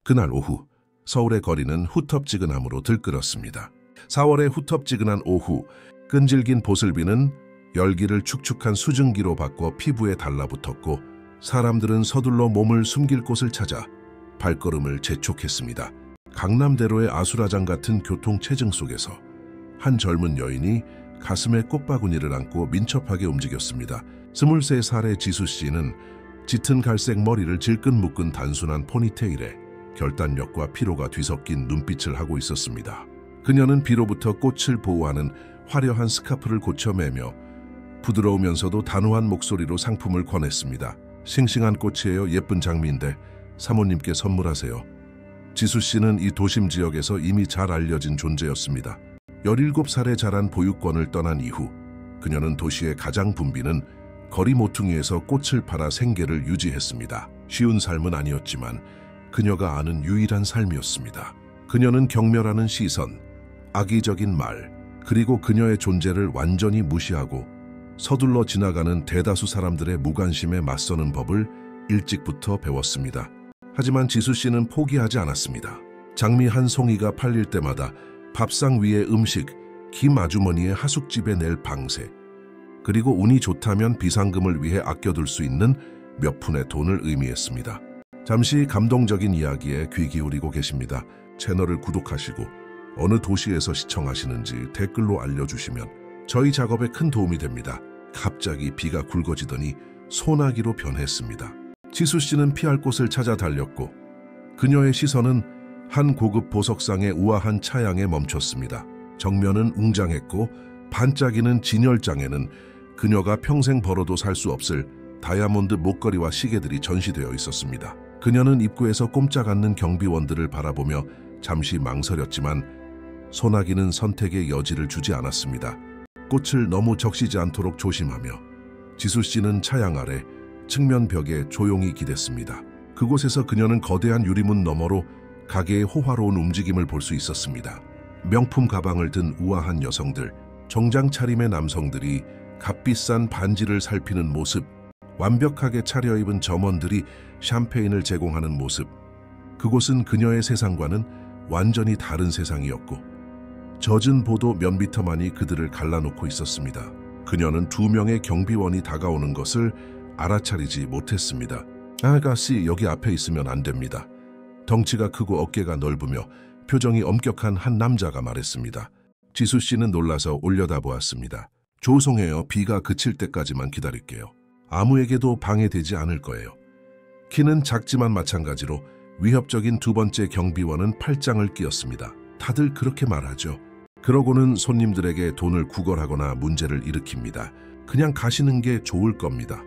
그날 오후 서울의 거리는 후텁지근함으로 들끓었습니다. 4월의 후텁지근한 오후, 끈질긴 보슬비는 열기를 축축한 수증기로 바꿔 피부에 달라붙었고 사람들은 서둘러 몸을 숨길 곳을 찾아 발걸음을 재촉했습니다. 강남대로의 아수라장 같은 교통체증 속에서 한 젊은 여인이 가슴에 꽃바구니를 안고 민첩하게 움직였습니다. 23살의 지수 씨는 짙은 갈색 머리를 질끈 묶은 단순한 포니테일에 결단력과 피로가 뒤섞인 눈빛을 하고 있었습니다. 그녀는 비로부터 꽃을 보호하는 화려한 스카프를 고쳐매며 부드러우면서도 단호한 목소리로 상품을 권했습니다. 싱싱한 꽃이에요. 예쁜 장미인데 사모님께 선물하세요. 지수 씨는 이 도심 지역에서 이미 잘 알려진 존재였습니다. 17살에 자란 보육원을 떠난 이후 그녀는 도시의 가장 붐비는 거리 모퉁이에서 꽃을 팔아 생계를 유지했습니다. 쉬운 삶은 아니었지만 그녀가 아는 유일한 삶이었습니다. 그녀는 경멸하는 시선, 악의적인 말, 그리고 그녀의 존재를 완전히 무시하고 서둘러 지나가는 대다수 사람들의 무관심에 맞서는 법을 일찍부터 배웠습니다. 하지만 지수 씨는 포기하지 않았습니다. 장미 한 송이가 팔릴 때마다 밥상 위의 음식, 김 아주머니의 하숙집에 낼 방세, 그리고 운이 좋다면 비상금을 위해 아껴둘 수 있는 몇 푼의 돈을 의미했습니다. 잠시 감동적인 이야기에 귀 기울이고 계십니다. 채널을 구독하시고 어느 도시에서 시청하시는지 댓글로 알려주시면 저희 작업에 큰 도움이 됩니다. 갑자기 비가 굵어지더니 소나기로 변했습니다. 지수 씨는 피할 곳을 찾아 달렸고 그녀의 시선은 한 고급 보석상의 우아한 차양에 멈췄습니다. 정면은 웅장했고 반짝이는 진열장에는 그녀가 평생 벌어도 살 수 없을 다이아몬드 목걸이와 시계들이 전시되어 있었습니다. 그녀는 입구에서 꼼짝 않는 경비원들을 바라보며 잠시 망설였지만 소나기는 선택의 여지를 주지 않았습니다. 꽃을 너무 적시지 않도록 조심하며 지수 씨는 차양 아래 측면 벽에 조용히 기댔습니다. 그곳에서 그녀는 거대한 유리문 너머로 가게의 호화로운 움직임을 볼 수 있었습니다. 명품 가방을 든 우아한 여성들, 정장 차림의 남성들이 값비싼 반지를 살피는 모습, 완벽하게 차려입은 점원들이 샴페인을 제공하는 모습. 그곳은 그녀의 세상과는 완전히 다른 세상이었고 젖은 보도 몇 미터만이 그들을 갈라놓고 있었습니다. 그녀는 2명의 경비원이 다가오는 것을 알아차리지 못했습니다. 아가씨, 여기 앞에 있으면 안 됩니다. 덩치가 크고 어깨가 넓으며 표정이 엄격한 한 남자가 말했습니다. 지수 씨는 놀라서 올려다보았습니다. 죄송해요. 비가 그칠 때까지만 기다릴게요. 아무에게도 방해되지 않을 거예요. 키는 작지만 마찬가지로 위협적인 두 번째 경비원은 팔짱을 끼었습니다. 다들 그렇게 말하죠. 그러고는 손님들에게 돈을 구걸하거나 문제를 일으킵니다. 그냥 가시는 게 좋을 겁니다.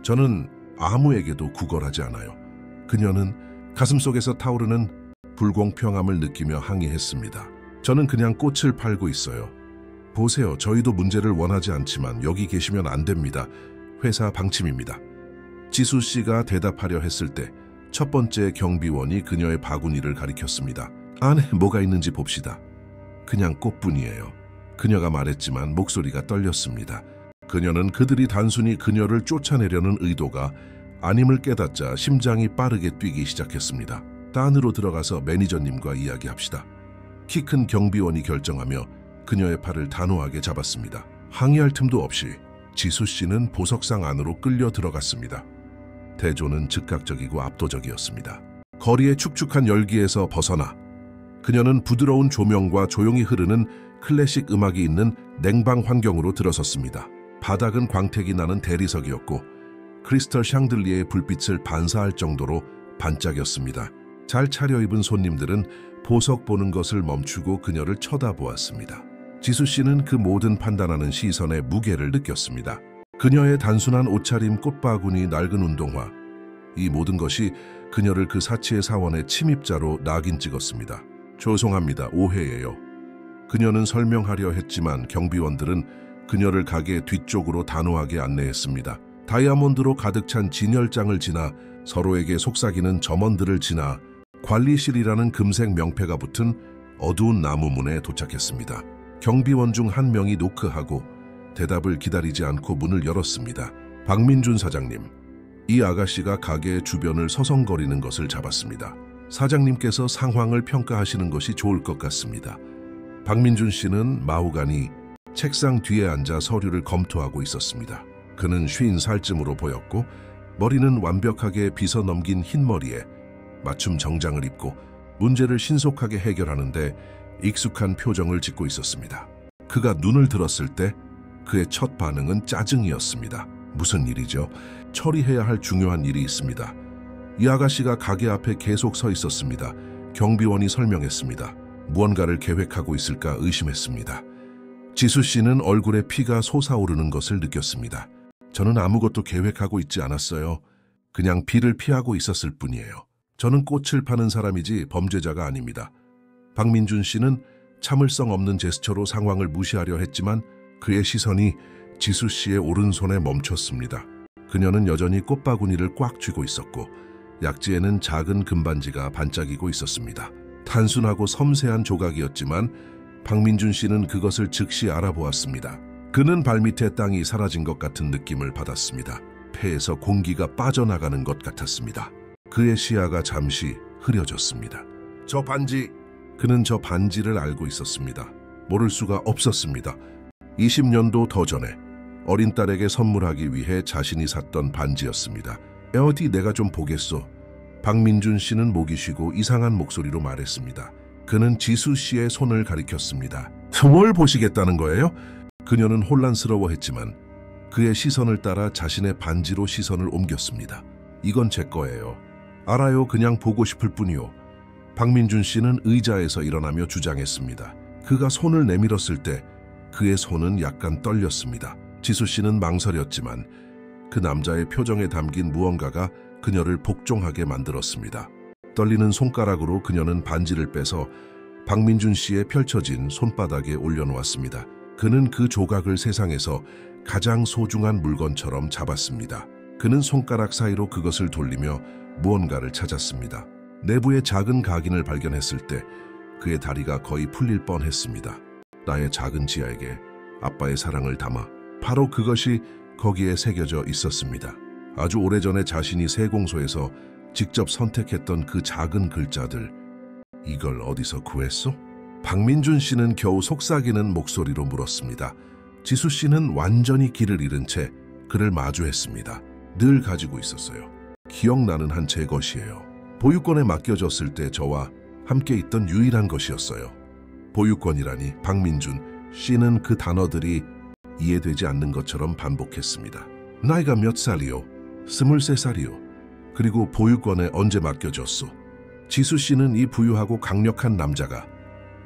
저는 아무에게도 구걸하지 않아요. 그녀는 가슴속에서 타오르는 불공평함을 느끼며 항의했습니다. 저는 그냥 꽃을 팔고 있어요. 보세요. 저희도 문제를 원하지 않지만 여기 계시면 안 됩니다. 회사 방침입니다. 지수 씨가 대답하려 했을 때 첫 번째 경비원이 그녀의 바구니를 가리켰습니다. 안에 뭐가 있는지 봅시다. 그냥 꽃뿐이에요. 그녀가 말했지만 목소리가 떨렸습니다. 그녀는 그들이 단순히 그녀를 쫓아내려는 의도가 아님을 깨닫자 심장이 빠르게 뛰기 시작했습니다. 안으로 들어가서 매니저님과 이야기합시다. 키 큰 경비원이 결정하며 그녀의 팔을 단호하게 잡았습니다. 항의할 틈도 없이 지수 씨는 보석상 안으로 끌려 들어갔습니다. 대조는 즉각적이고 압도적이었습니다. 거리의 축축한 열기에서 벗어나 그녀는 부드러운 조명과 조용히 흐르는 클래식 음악이 있는 냉방 환경으로 들어섰습니다. 바닥은 광택이 나는 대리석이었고 크리스털 샹들리에의 불빛을 반사할 정도로 반짝였습니다. 잘 차려입은 손님들은 보석 보는 것을 멈추고 그녀를 쳐다보았습니다. 지수 씨는 그 모든 판단하는 시선의 무게를 느꼈습니다. 그녀의 단순한 옷차림, 꽃바구니, 낡은 운동화, 이 모든 것이 그녀를 그 사치의 사원의 침입자로 낙인 찍었습니다. 죄송합니다. 오해예요. 그녀는 설명하려 했지만 경비원들은 그녀를 가게 뒤쪽으로 단호하게 안내했습니다. 다이아몬드로 가득 찬 진열장을 지나 서로에게 속삭이는 점원들을 지나 관리실이라는 금색 명패가 붙은 어두운 나무 문에 도착했습니다. 경비원 중 한 명이 노크하고 대답을 기다리지 않고 문을 열었습니다. 박민준 사장님, 이 아가씨가 가게 주변을 서성거리는 것을 잡았습니다. 사장님께서 상황을 평가하시는 것이 좋을 것 같습니다. 박민준 씨는 마후간이 책상 뒤에 앉아 서류를 검토하고 있었습니다. 그는 50살쯤으로 보였고 머리는 완벽하게 빗어 넘긴 흰머리에 맞춤 정장을 입고 문제를 신속하게 해결하는데 익숙한 표정을 짓고 있었습니다. 그가 눈을 들었을 때 그의 첫 반응은 짜증이었습니다. 무슨 일이죠? 처리해야 할 중요한 일이 있습니다. 이 아가씨가 가게 앞에 계속 서 있었습니다. 경비원이 설명했습니다. 무언가를 계획하고 있을까 의심했습니다. 지수 씨는 얼굴에 피가 솟아오르는 것을 느꼈습니다. 저는 아무것도 계획하고 있지 않았어요. 그냥 비를 피하고 있었을 뿐이에요. 저는 꽃을 파는 사람이지 범죄자가 아닙니다. 박민준 씨는 참을성 없는 제스처로 상황을 무시하려 했지만 그의 시선이 지수 씨의 오른손에 멈췄습니다. 그녀는 여전히 꽃바구니를 꽉 쥐고 있었고 약지에는 작은 금반지가 반짝이고 있었습니다. 단순하고 섬세한 조각이었지만 박민준 씨는 그것을 즉시 알아보았습니다. 그는 발밑에 땅이 사라진 것 같은 느낌을 받았습니다. 폐에서 공기가 빠져나가는 것 같았습니다. 그의 시야가 잠시 흐려졌습니다. 저 반지! 그는 저 반지를 알고 있었습니다. 모를 수가 없었습니다. 20년도 더 전에 어린 딸에게 선물하기 위해 자신이 샀던 반지였습니다. 어디 내가 좀 보겠소. 박민준 씨는 목이 쉬고 이상한 목소리로 말했습니다. 그는 지수 씨의 손을 가리켰습니다. 뭘 보시겠다는 거예요? 그녀는 혼란스러워했지만 그의 시선을 따라 자신의 반지로 시선을 옮겼습니다. 이건 제 거예요. 알아요. 그냥 보고 싶을 뿐이요. 박민준 씨는 의자에서 일어나며 주장했습니다. 그가 손을 내밀었을 때 그의 손은 약간 떨렸습니다. 지수 씨는 망설였지만 그 남자의 표정에 담긴 무언가가 그녀를 복종하게 만들었습니다. 떨리는 손가락으로 그녀는 반지를 빼서 박민준 씨의 펼쳐진 손바닥에 올려놓았습니다. 그는 그 조각을 세상에서 가장 소중한 물건처럼 잡았습니다. 그는 손가락 사이로 그것을 돌리며 무언가를 찾았습니다. 내부에 작은 각인을 발견했을 때 그의 다리가 거의 풀릴 뻔했습니다. 나의 작은 지아에게 아빠의 사랑을 담아. 바로 그것이 거기에 새겨져 있었습니다. 아주 오래전에 자신이 세공소에서 직접 선택했던 그 작은 글자들. 이걸 어디서 구했소? 박민준 씨는 겨우 속삭이는 목소리로 물었습니다. 지수 씨는 완전히 길을 잃은 채 그를 마주했습니다. 늘 가지고 있었어요. 기억나는 한 제 것이에요. 보유권에 맡겨졌을 때 저와 함께 있던 유일한 것이었어요. 보유권이라니. 박민준 씨는 그 단어들이 이해되지 않는 것처럼 반복했습니다. 나이가 몇 살이요? 23살이요. 그리고 보유권에 언제 맡겨졌소? 지수 씨는 이 부유하고 강력한 남자가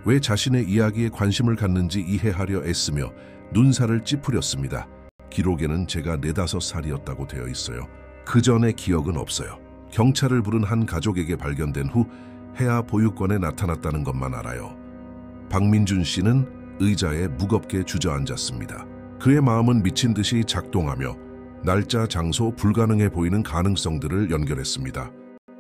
왜 자신의 이야기에 관심을 갖는지 이해하려 애쓰며 눈살을 찌푸렸습니다. 기록에는 제가 4~5살이었다고 되어 있어요. 그 전의 기억은 없어요. 경찰을 부른 한 가족에게 발견된 후 해아 보유권에 나타났다는 것만 알아요. 박민준 씨는 의자에 무겁게 주저앉았습니다. 그의 마음은 미친 듯이 작동하며 날짜, 장소, 불가능해 보이는 가능성들을 연결했습니다.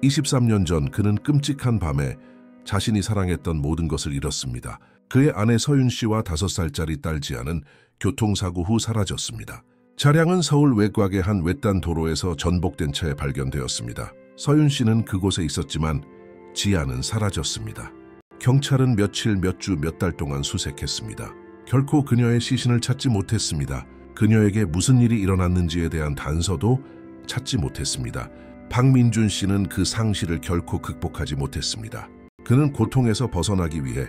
23년 전 그는 끔찍한 밤에 자신이 사랑했던 모든 것을 잃었습니다. 그의 아내 서윤 씨와 5살짜리 딸 지아는 교통사고 후 사라졌습니다. 차량은 서울 외곽의 한 외딴 도로에서 전복된 채 발견되었습니다. 서윤 씨는 그곳에 있었지만 지아는 사라졌습니다. 경찰은 며칠, 몇 주, 몇 달 동안 수색했습니다. 결코 그녀의 시신을 찾지 못했습니다. 그녀에게 무슨 일이 일어났는지에 대한 단서도 찾지 못했습니다. 박민준 씨는 그 상실을 결코 극복하지 못했습니다. 그는 고통에서 벗어나기 위해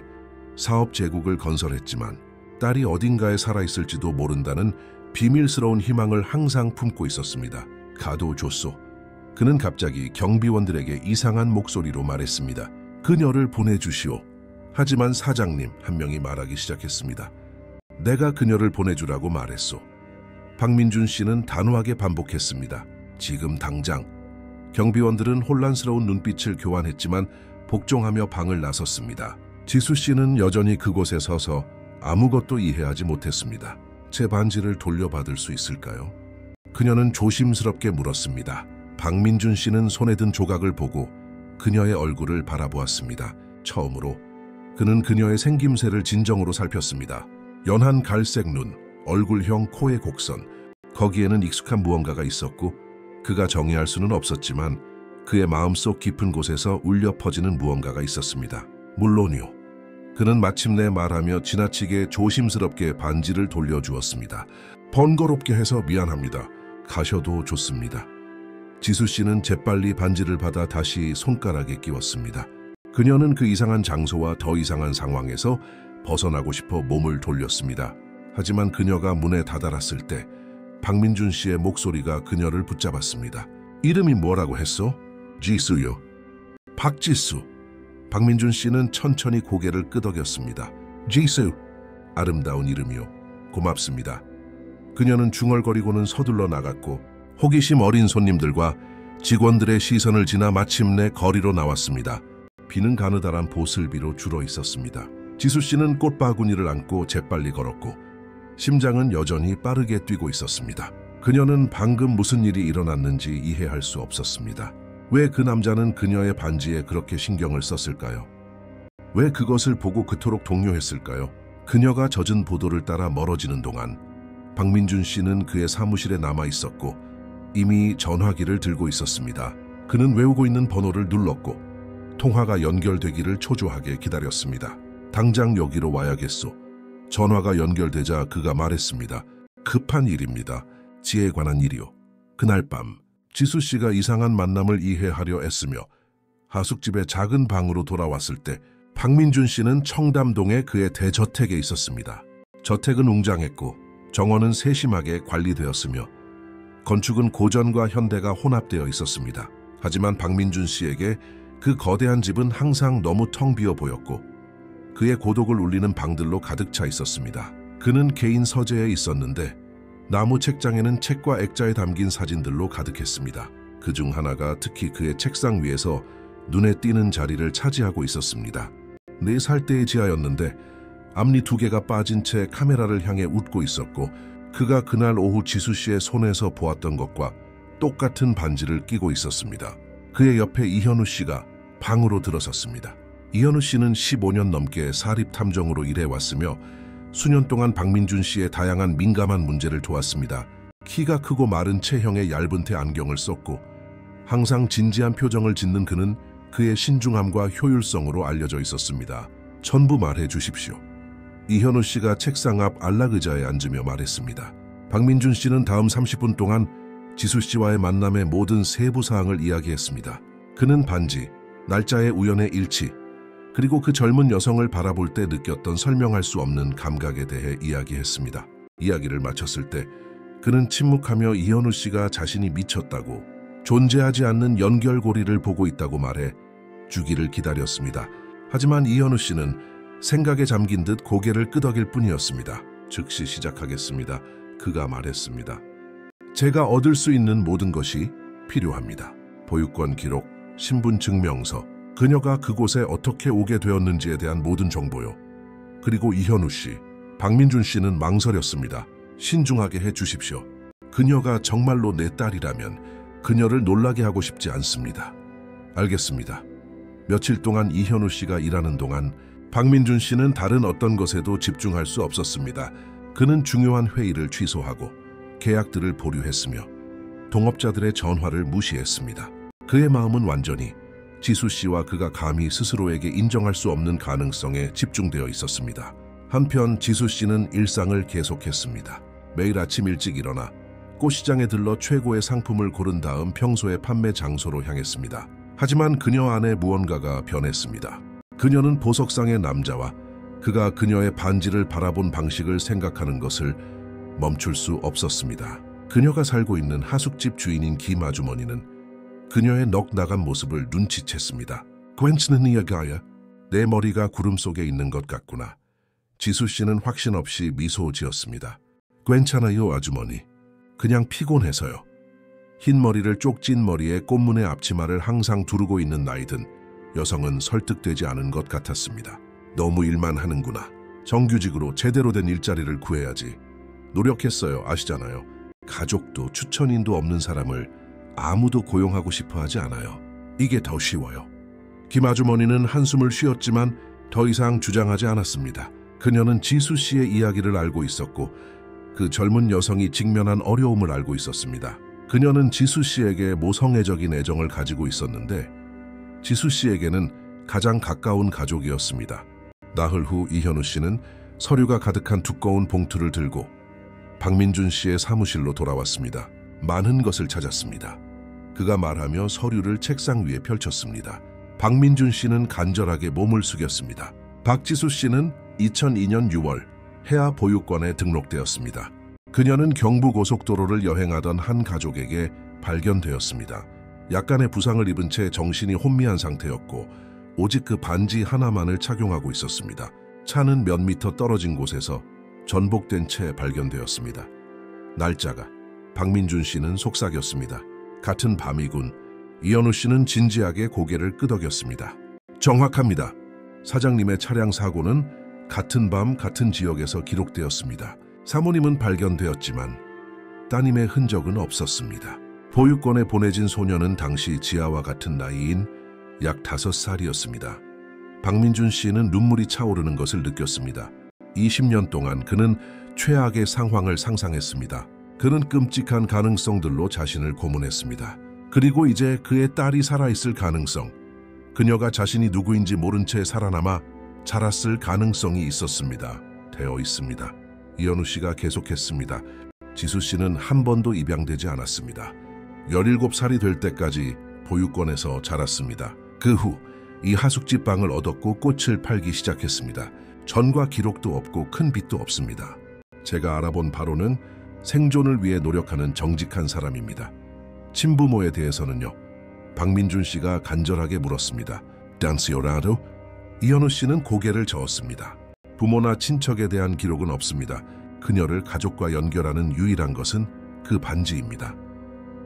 사업 제국을 건설했지만 딸이 어딘가에 살아있을지도 모른다는 비밀스러운 희망을 항상 품고 있었습니다. 가둬줬소. 그는 갑자기 경비원들에게 이상한 목소리로 말했습니다. 그녀를 보내주시오. 하지만 사장님 한 명이 말하기 시작했습니다. 내가 그녀를 보내주라고 말했소. 박민준 씨는 단호하게 반복했습니다. 지금 당장. 경비원들은 혼란스러운 눈빛을 교환했지만 복종하며 방을 나섰습니다. 지수 씨는 여전히 그곳에 서서 아무것도 이해하지 못했습니다. 제 반지를 돌려받을 수 있을까요? 그녀는 조심스럽게 물었습니다. 박민준 씨는 손에 든 조각을 보고 그녀의 얼굴을 바라보았습니다. 처음으로 그는 그녀의 생김새를 진정으로 살폈습니다. 연한 갈색 눈, 얼굴형 코의 곡선, 거기에는 익숙한 무언가가 있었고 그가 정의할 수는 없었지만 그의 마음속 깊은 곳에서 울려 퍼지는 무언가가 있었습니다. 물론이요. 그는 마침내 말하며 지나치게 조심스럽게 반지를 돌려주었습니다. 번거롭게 해서 미안합니다. 가셔도 좋습니다. 지수 씨는 재빨리 반지를 받아 다시 손가락에 끼웠습니다. 그녀는 그 이상한 장소와 더 이상한 상황에서 벗어나고 싶어 몸을 돌렸습니다. 하지만 그녀가 문에 다다랐을 때 박민준 씨의 목소리가 그녀를 붙잡았습니다. 이름이 뭐라고 했어? 지수요. 박지수. 박민준 씨는 천천히 고개를 끄덕였습니다. 지수. 아름다운 이름이요. 고맙습니다. 그녀는 중얼거리고는 서둘러 나갔고 호기심 어린 손님들과 직원들의 시선을 지나 마침내 거리로 나왔습니다. 비는 가느다란 보슬비로 줄어 있었습니다. 지수 씨는 꽃바구니를 안고 재빨리 걸었고 심장은 여전히 빠르게 뛰고 있었습니다. 그녀는 방금 무슨 일이 일어났는지 이해할 수 없었습니다. 왜 그 남자는 그녀의 반지에 그렇게 신경을 썼을까요? 왜 그것을 보고 그토록 동요했을까요? 그녀가 젖은 보도를 따라 멀어지는 동안 박민준 씨는 그의 사무실에 남아 있었고 이미 전화기를 들고 있었습니다. 그는 외우고 있는 번호를 눌렀고 통화가 연결되기를 초조하게 기다렸습니다. 당장 여기로 와야겠소. 전화가 연결되자 그가 말했습니다. 급한 일입니다. 지에 관한 일이요. 그날 밤 지수 씨가 이상한 만남을 이해하려 애쓰며 하숙집의 작은 방으로 돌아왔을 때 박민준 씨는 청담동의 그의 대저택에 있었습니다. 저택은 웅장했고 정원은 세심하게 관리되었으며 건축은 고전과 현대가 혼합되어 있었습니다. 하지만 박민준 씨에게 그 거대한 집은 항상 너무 텅 비어 보였고 그의 고독을 울리는 방들로 가득 차 있었습니다. 그는 개인 서재에 있었는데 나무 책장에는 책과 액자에 담긴 사진들로 가득했습니다. 그중 하나가 특히 그의 책상 위에서 눈에 띄는 자리를 차지하고 있었습니다. 4살 때의 지하였는데 앞니 2개가 빠진 채 카메라를 향해 웃고 있었고 그가 그날 오후 지수 씨의 손에서 보았던 것과 똑같은 반지를 끼고 있었습니다. 그의 옆에 이현우 씨가 방으로 들어섰습니다. 이현우 씨는 15년 넘게 사립탐정으로 일해왔으며 수년 동안 박민준 씨의 다양한 민감한 문제를 도왔습니다. 키가 크고 마른 체형의 얇은 테 안경을 썼고 항상 진지한 표정을 짓는 그는 그의 신중함과 효율성으로 알려져 있었습니다. 전부 말해 주십시오. 이현우 씨가 책상 앞 안락의자에 앉으며 말했습니다. 박민준 씨는 다음 30분 동안 지수 씨와의 만남의 모든 세부 사항을 이야기했습니다. 그는 반지, 날짜의 우연의 일치, 그리고 그 젊은 여성을 바라볼 때 느꼈던 설명할 수 없는 감각에 대해 이야기했습니다. 이야기를 마쳤을 때 그는 침묵하며 이현우 씨가 자신이 미쳤다고 존재하지 않는 연결고리를 보고 있다고 말해 주기를 기다렸습니다. 하지만 이현우 씨는 생각에 잠긴 듯 고개를 끄덕일 뿐이었습니다. 즉시 시작하겠습니다. 그가 말했습니다. 제가 얻을 수 있는 모든 것이 필요합니다. 보유권 기록, 신분증명서, 그녀가 그곳에 어떻게 오게 되었는지에 대한 모든 정보요. 그리고 이현우 씨, 박민준 씨는 망설였습니다. 신중하게 해주십시오. 그녀가 정말로 내 딸이라면 그녀를 놀라게 하고 싶지 않습니다. 알겠습니다. 며칠 동안 이현우 씨가 일하는 동안 박민준 씨는 다른 어떤 것에도 집중할 수 없었습니다. 그는 중요한 회의를 취소하고 계약들을 보류했으며 동업자들의 전화를 무시했습니다. 그의 마음은 완전히 지수 씨와 그가 감히 스스로에게 인정할 수 없는 가능성에 집중되어 있었습니다. 한편 지수 씨는 일상을 계속했습니다. 매일 아침 일찍 일어나 꽃시장에 들러 최고의 상품을 고른 다음 평소의 판매 장소로 향했습니다. 하지만 그녀 안에 무언가가 변했습니다. 그녀는 보석상의 남자와 그가 그녀의 반지를 바라본 방식을 생각하는 것을 멈출 수 없었습니다. 그녀가 살고 있는 하숙집 주인인 김 아주머니는 그녀의 넋 나간 모습을 눈치챘습니다. 괜찮은 이야기야. 내 머리가 구름 속에 있는 것 같구나. 지수 씨는 확신 없이 미소 지었습니다. 괜찮아요, 아주머니. 그냥 피곤해서요. 흰 머리를 쪽 찐 머리에 꽃무늬 앞치마를 항상 두르고 있는 나이든 여성은 설득되지 않은 것 같았습니다. 너무 일만 하는구나. 정규직으로 제대로 된 일자리를 구해야지. 노력했어요, 아시잖아요. 가족도 추천인도 없는 사람을 아무도 고용하고 싶어 하지 않아요. 이게 더 쉬워요. 김 아주머니는 한숨을 쉬었지만 더 이상 주장하지 않았습니다. 그녀는 지수 씨의 이야기를 알고 있었고 그 젊은 여성이 직면한 어려움을 알고 있었습니다. 그녀는 지수 씨에게 모성애적인 애정을 가지고 있었는데 지수 씨에게는 가장 가까운 가족이었습니다. 나흘 후 이현우 씨는 서류가 가득한 두꺼운 봉투를 들고 박민준 씨의 사무실로 돌아왔습니다. 많은 것을 찾았습니다. 그가 말하며 서류를 책상 위에 펼쳤습니다. 박민준 씨는 간절하게 몸을 숙였습니다. 박지수 씨는 2002년 6월 해아 보육원에 등록되었습니다. 그녀는 경부고속도로를 여행하던 한 가족에게 발견되었습니다. 약간의 부상을 입은 채 정신이 혼미한 상태였고 오직 그 반지 하나만을 착용하고 있었습니다. 차는 몇 미터 떨어진 곳에서 전복된 채 발견되었습니다. 날짜가 박민준 씨는 속삭였습니다. 같은 밤이군. 이현우 씨는 진지하게 고개를 끄덕였습니다. 정확합니다. 사장님의 차량 사고는 같은 밤 같은 지역에서 기록되었습니다. 사모님은 발견되었지만 따님의 흔적은 없었습니다. 보육원에 보내진 소녀는 당시 지아와 같은 나이인 약 5살이었습니다. 박민준 씨는 눈물이 차오르는 것을 느꼈습니다. 20년 동안 그는 최악의 상황을 상상했습니다. 그는 끔찍한 가능성들로 자신을 고문했습니다. 그리고 이제 그의 딸이 살아있을 가능성, 그녀가 자신이 누구인지 모른 채 살아남아 자랐을 가능성이 되어 있습니다. 이현우 씨가 계속했습니다. 지수 씨는 한 번도 입양되지 않았습니다. 17살이 될 때까지 보육원에서 자랐습니다. 그 후 이 하숙집 방을 얻었고 꽃을 팔기 시작했습니다. 전과 기록도 없고 큰 빚도 없습니다. 제가 알아본 바로는 생존을 위해 노력하는 정직한 사람입니다. 친부모에 대해서는요? 박민준 씨가 간절하게 물었습니다. 단시오라도? 이현우 씨는 고개를 저었습니다. 부모나 친척에 대한 기록은 없습니다. 그녀를 가족과 연결하는 유일한 것은 그 반지입니다.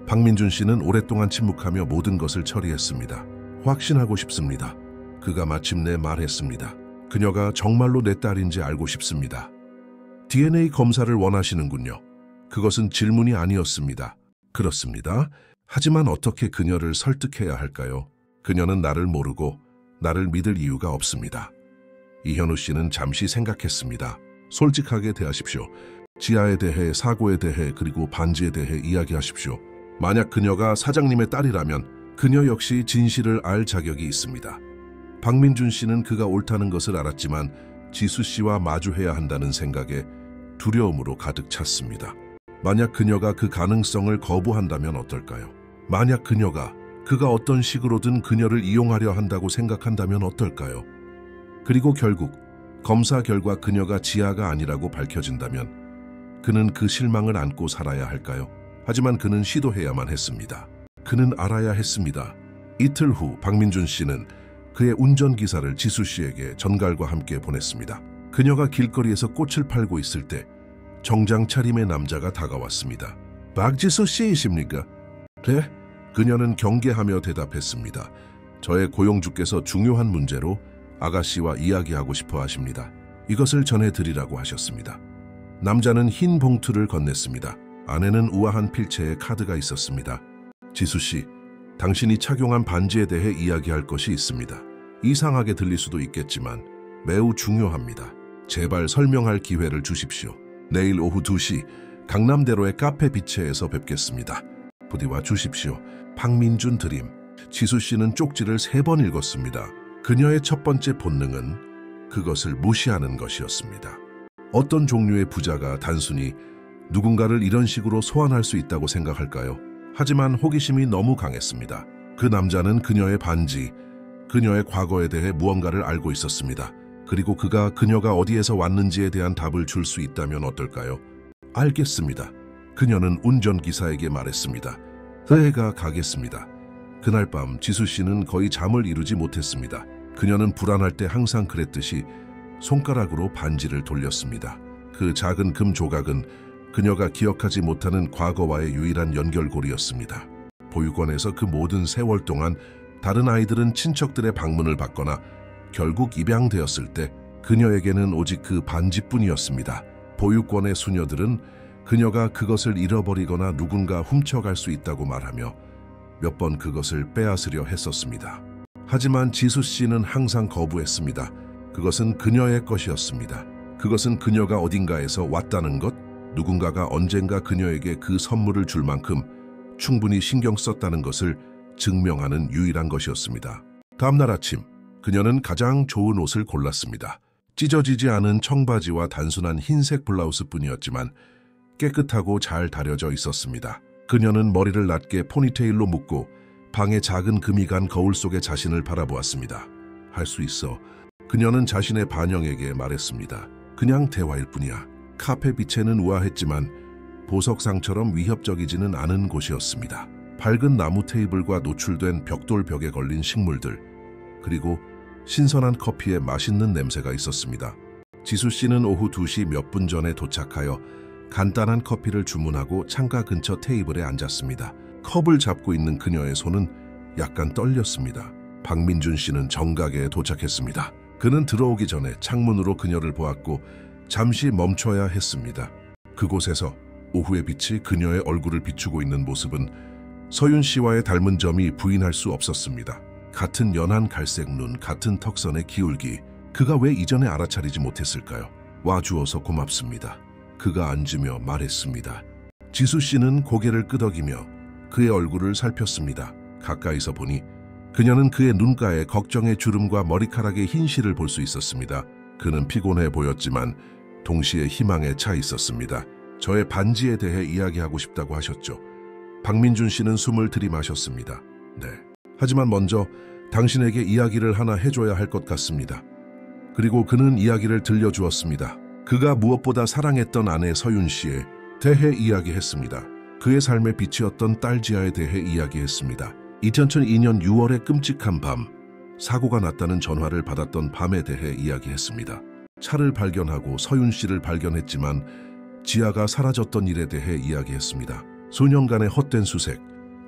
박민준 씨는 오랫동안 침묵하며 모든 것을 처리했습니다. 확신하고 싶습니다. 그가 마침내 말했습니다. 그녀가 정말로 내 딸인지 알고 싶습니다. DNA 검사를 원하시는군요. 그것은 질문이 아니었습니다. 그렇습니다. 하지만 어떻게 그녀를 설득해야 할까요? 그녀는 나를 모르고 나를 믿을 이유가 없습니다. 이현우 씨는 잠시 생각했습니다. 솔직하게 대하십시오. 지아에 대해, 사고에 대해, 그리고 반지에 대해 이야기하십시오. 만약 그녀가 사장님의 딸이라면 그녀 역시 진실을 알 자격이 있습니다. 박민준 씨는 그가 옳다는 것을 알았지만 지수 씨와 마주해야 한다는 생각에 두려움으로 가득 찼습니다. 만약 그녀가 그 가능성을 거부한다면 어떨까요? 만약 그가 어떤 식으로든 그녀를 이용하려 한다고 생각한다면 어떨까요? 그리고 결국 검사 결과 그녀가 지아가 아니라고 밝혀진다면 그는 그 실망을 안고 살아야 할까요? 하지만 그는 시도해야만 했습니다. 그는 알아야 했습니다. 이틀 후 박민준 씨는 그의 운전기사를 지수 씨에게 전갈과 함께 보냈습니다. 그녀가 길거리에서 꽃을 팔고 있을 때 정장 차림의 남자가 다가왔습니다. 박지수 씨이십니까? 네. 그녀는 경계하며 대답했습니다. 저의 고용주께서 중요한 문제로 아가씨와 이야기하고 싶어 하십니다. 이것을 전해드리라고 하셨습니다. 남자는 흰 봉투를 건넸습니다. 안에는 우아한 필체의 카드가 있었습니다. 지수 씨, 당신이 착용한 반지에 대해 이야기할 것이 있습니다. 이상하게 들릴 수도 있겠지만 매우 중요합니다. 제발 설명할 기회를 주십시오. 내일 오후 2시 강남대로의 카페 비체에서 뵙겠습니다. 부디 와 주십시오. 박민준 드림. 지수 씨는 쪽지를 3번 읽었습니다. 그녀의 첫 번째 본능은 그것을 무시하는 것이었습니다. 어떤 종류의 부자가 단순히 누군가를 이런 식으로 소환할 수 있다고 생각할까요? 하지만 호기심이 너무 강했습니다. 그 남자는 그녀의 반지, 그녀의 과거에 대해 무언가를 알고 있었습니다. 그리고 그녀가 어디에서 왔는지에 대한 답을 줄 수 있다면 어떨까요? 알겠습니다. 그녀는 운전기사에게 말했습니다. 내가 가겠습니다. 그날 밤 지수 씨는 거의 잠을 이루지 못했습니다. 그녀는 불안할 때 항상 그랬듯이 손가락으로 반지를 돌렸습니다. 그 작은 금 조각은 그녀가 기억하지 못하는 과거와의 유일한 연결고리였습니다. 보육원에서 그 모든 세월 동안 다른 아이들은 친척들의 방문을 받거나 결국 입양되었을 때 그녀에게는 오직 그 반지뿐이었습니다. 보육원의 수녀들은 그녀가 그것을 잃어버리거나 누군가 훔쳐갈 수 있다고 말하며 몇 번 그것을 빼앗으려 했었습니다. 하지만 지수 씨는 항상 거부했습니다. 그것은 그녀의 것이었습니다. 그것은 그녀가 어딘가에서 왔다는 것, 누군가가 언젠가 그녀에게 그 선물을 줄 만큼 충분히 신경 썼다는 것을 증명하는 유일한 것이었습니다. 다음날 아침, 그녀는 가장 좋은 옷을 골랐습니다. 찢어지지 않은 청바지와 단순한 흰색 블라우스뿐이었지만 깨끗하고 잘 다려져 있었습니다. 그녀는 머리를 낮게 포니테일로 묶고 방의 작은 금이 간 거울 속에 자신을 바라보았습니다. 할 수 있어. 그녀는 자신의 반영에게 말했습니다. 그냥 대화일 뿐이야. 카페 빛에는 우아했지만 보석상처럼 위협적이지는 않은 곳이었습니다. 밝은 나무 테이블과 노출된 벽돌 벽에 걸린 식물들, 그리고 신선한 커피에 맛있는 냄새가 있었습니다. 지수 씨는 오후 2시 몇 분 전에 도착하여 간단한 커피를 주문하고 창가 근처 테이블에 앉았습니다. 컵을 잡고 있는 그녀의 손은 약간 떨렸습니다. 박민준 씨는 정각에 도착했습니다. 그는 들어오기 전에 창문으로 그녀를 보았고 잠시 멈춰야 했습니다. 그곳에서 오후의 빛이 그녀의 얼굴을 비추고 있는 모습은 서윤 씨와의 닮은 점이 부인할 수 없었습니다. 같은 연한 갈색 눈, 같은 턱선의 기울기. 그가 왜 이전에 알아차리지 못했을까요? 와주어서 고맙습니다. 그가 앉으며 말했습니다. 지수 씨는 고개를 끄덕이며 그의 얼굴을 살폈습니다. 가까이서 보니 그녀는 그의 눈가에 걱정의 주름과 머리카락의 흰실을 볼 수 있었습니다. 그는 피곤해 보였지만 동시에 희망에 차 있었습니다. 저의 반지에 대해 이야기하고 싶다고 하셨죠. 박민준 씨는 숨을 들이마셨습니다. 네. 하지만 먼저 당신에게 이야기를 하나 해줘야 할 것 같습니다. 그리고 그는 이야기를 들려주었습니다. 그가 무엇보다 사랑했던 아내 서윤 씨에 대해 이야기했습니다. 그의 삶의 빛이었던 딸 지아에 대해 이야기했습니다. 2002년 6월의 끔찍한 밤, 사고가 났다는 전화를 받았던 밤에 대해 이야기했습니다. 차를 발견하고 서윤 씨를 발견했지만 지아가 사라졌던 일에 대해 이야기했습니다. 수년간의 헛된 수색,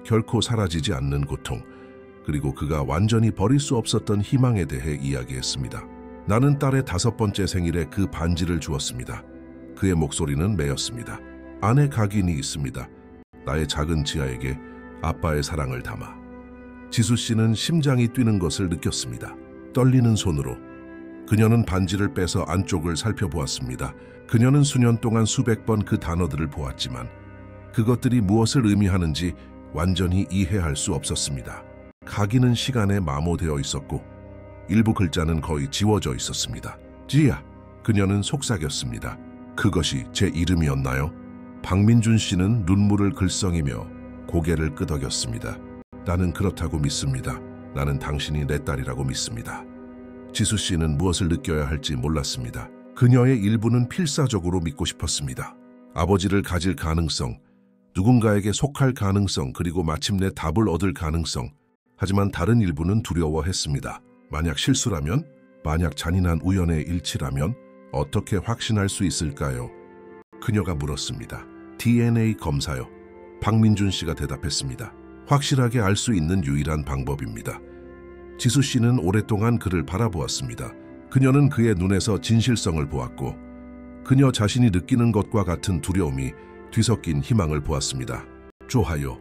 결코 사라지지 않는 고통, 그리고 그가 완전히 버릴 수 없었던 희망에 대해 이야기했습니다. 나는 딸의 5번째 생일에 그 반지를 주었습니다. 그의 목소리는 매였습니다. 안에 각인이 있습니다. 나의 작은 지아에게 아빠의 사랑을 담아. 지수 씨는 심장이 뛰는 것을 느꼈습니다. 떨리는 손으로 그녀는 반지를 빼서 안쪽을 살펴보았습니다. 그녀는 수년 동안 수백 번 그 단어들을 보았지만 그것들이 무엇을 의미하는지 완전히 이해할 수 없었습니다. 각인은 시간에 마모되어 있었고 일부 글자는 거의 지워져 있었습니다. 지아, 그녀는 속삭였습니다. 그것이 제 이름이었나요? 박민준 씨는 눈물을 글썽이며 고개를 끄덕였습니다. 나는 그렇다고 믿습니다. 나는 당신이 내 딸이라고 믿습니다. 지수 씨는 무엇을 느껴야 할지 몰랐습니다. 그녀의 일부는 필사적으로 믿고 싶었습니다. 아버지를 가질 가능성, 누군가에게 속할 가능성, 그리고 마침내 답을 얻을 가능성. 하지만 다른 일부는 두려워했습니다. 만약 실수라면? 만약 잔인한 우연의 일치라면? 어떻게 확신할 수 있을까요? 그녀가 물었습니다. DNA 검사요. 박민준 씨가 대답했습니다. 확실하게 알 수 있는 유일한 방법입니다. 지수 씨는 오랫동안 그를 바라보았습니다. 그녀는 그의 눈에서 진실성을 보았고 그녀 자신이 느끼는 것과 같은 두려움이 뒤섞인 희망을 보았습니다. 좋아요.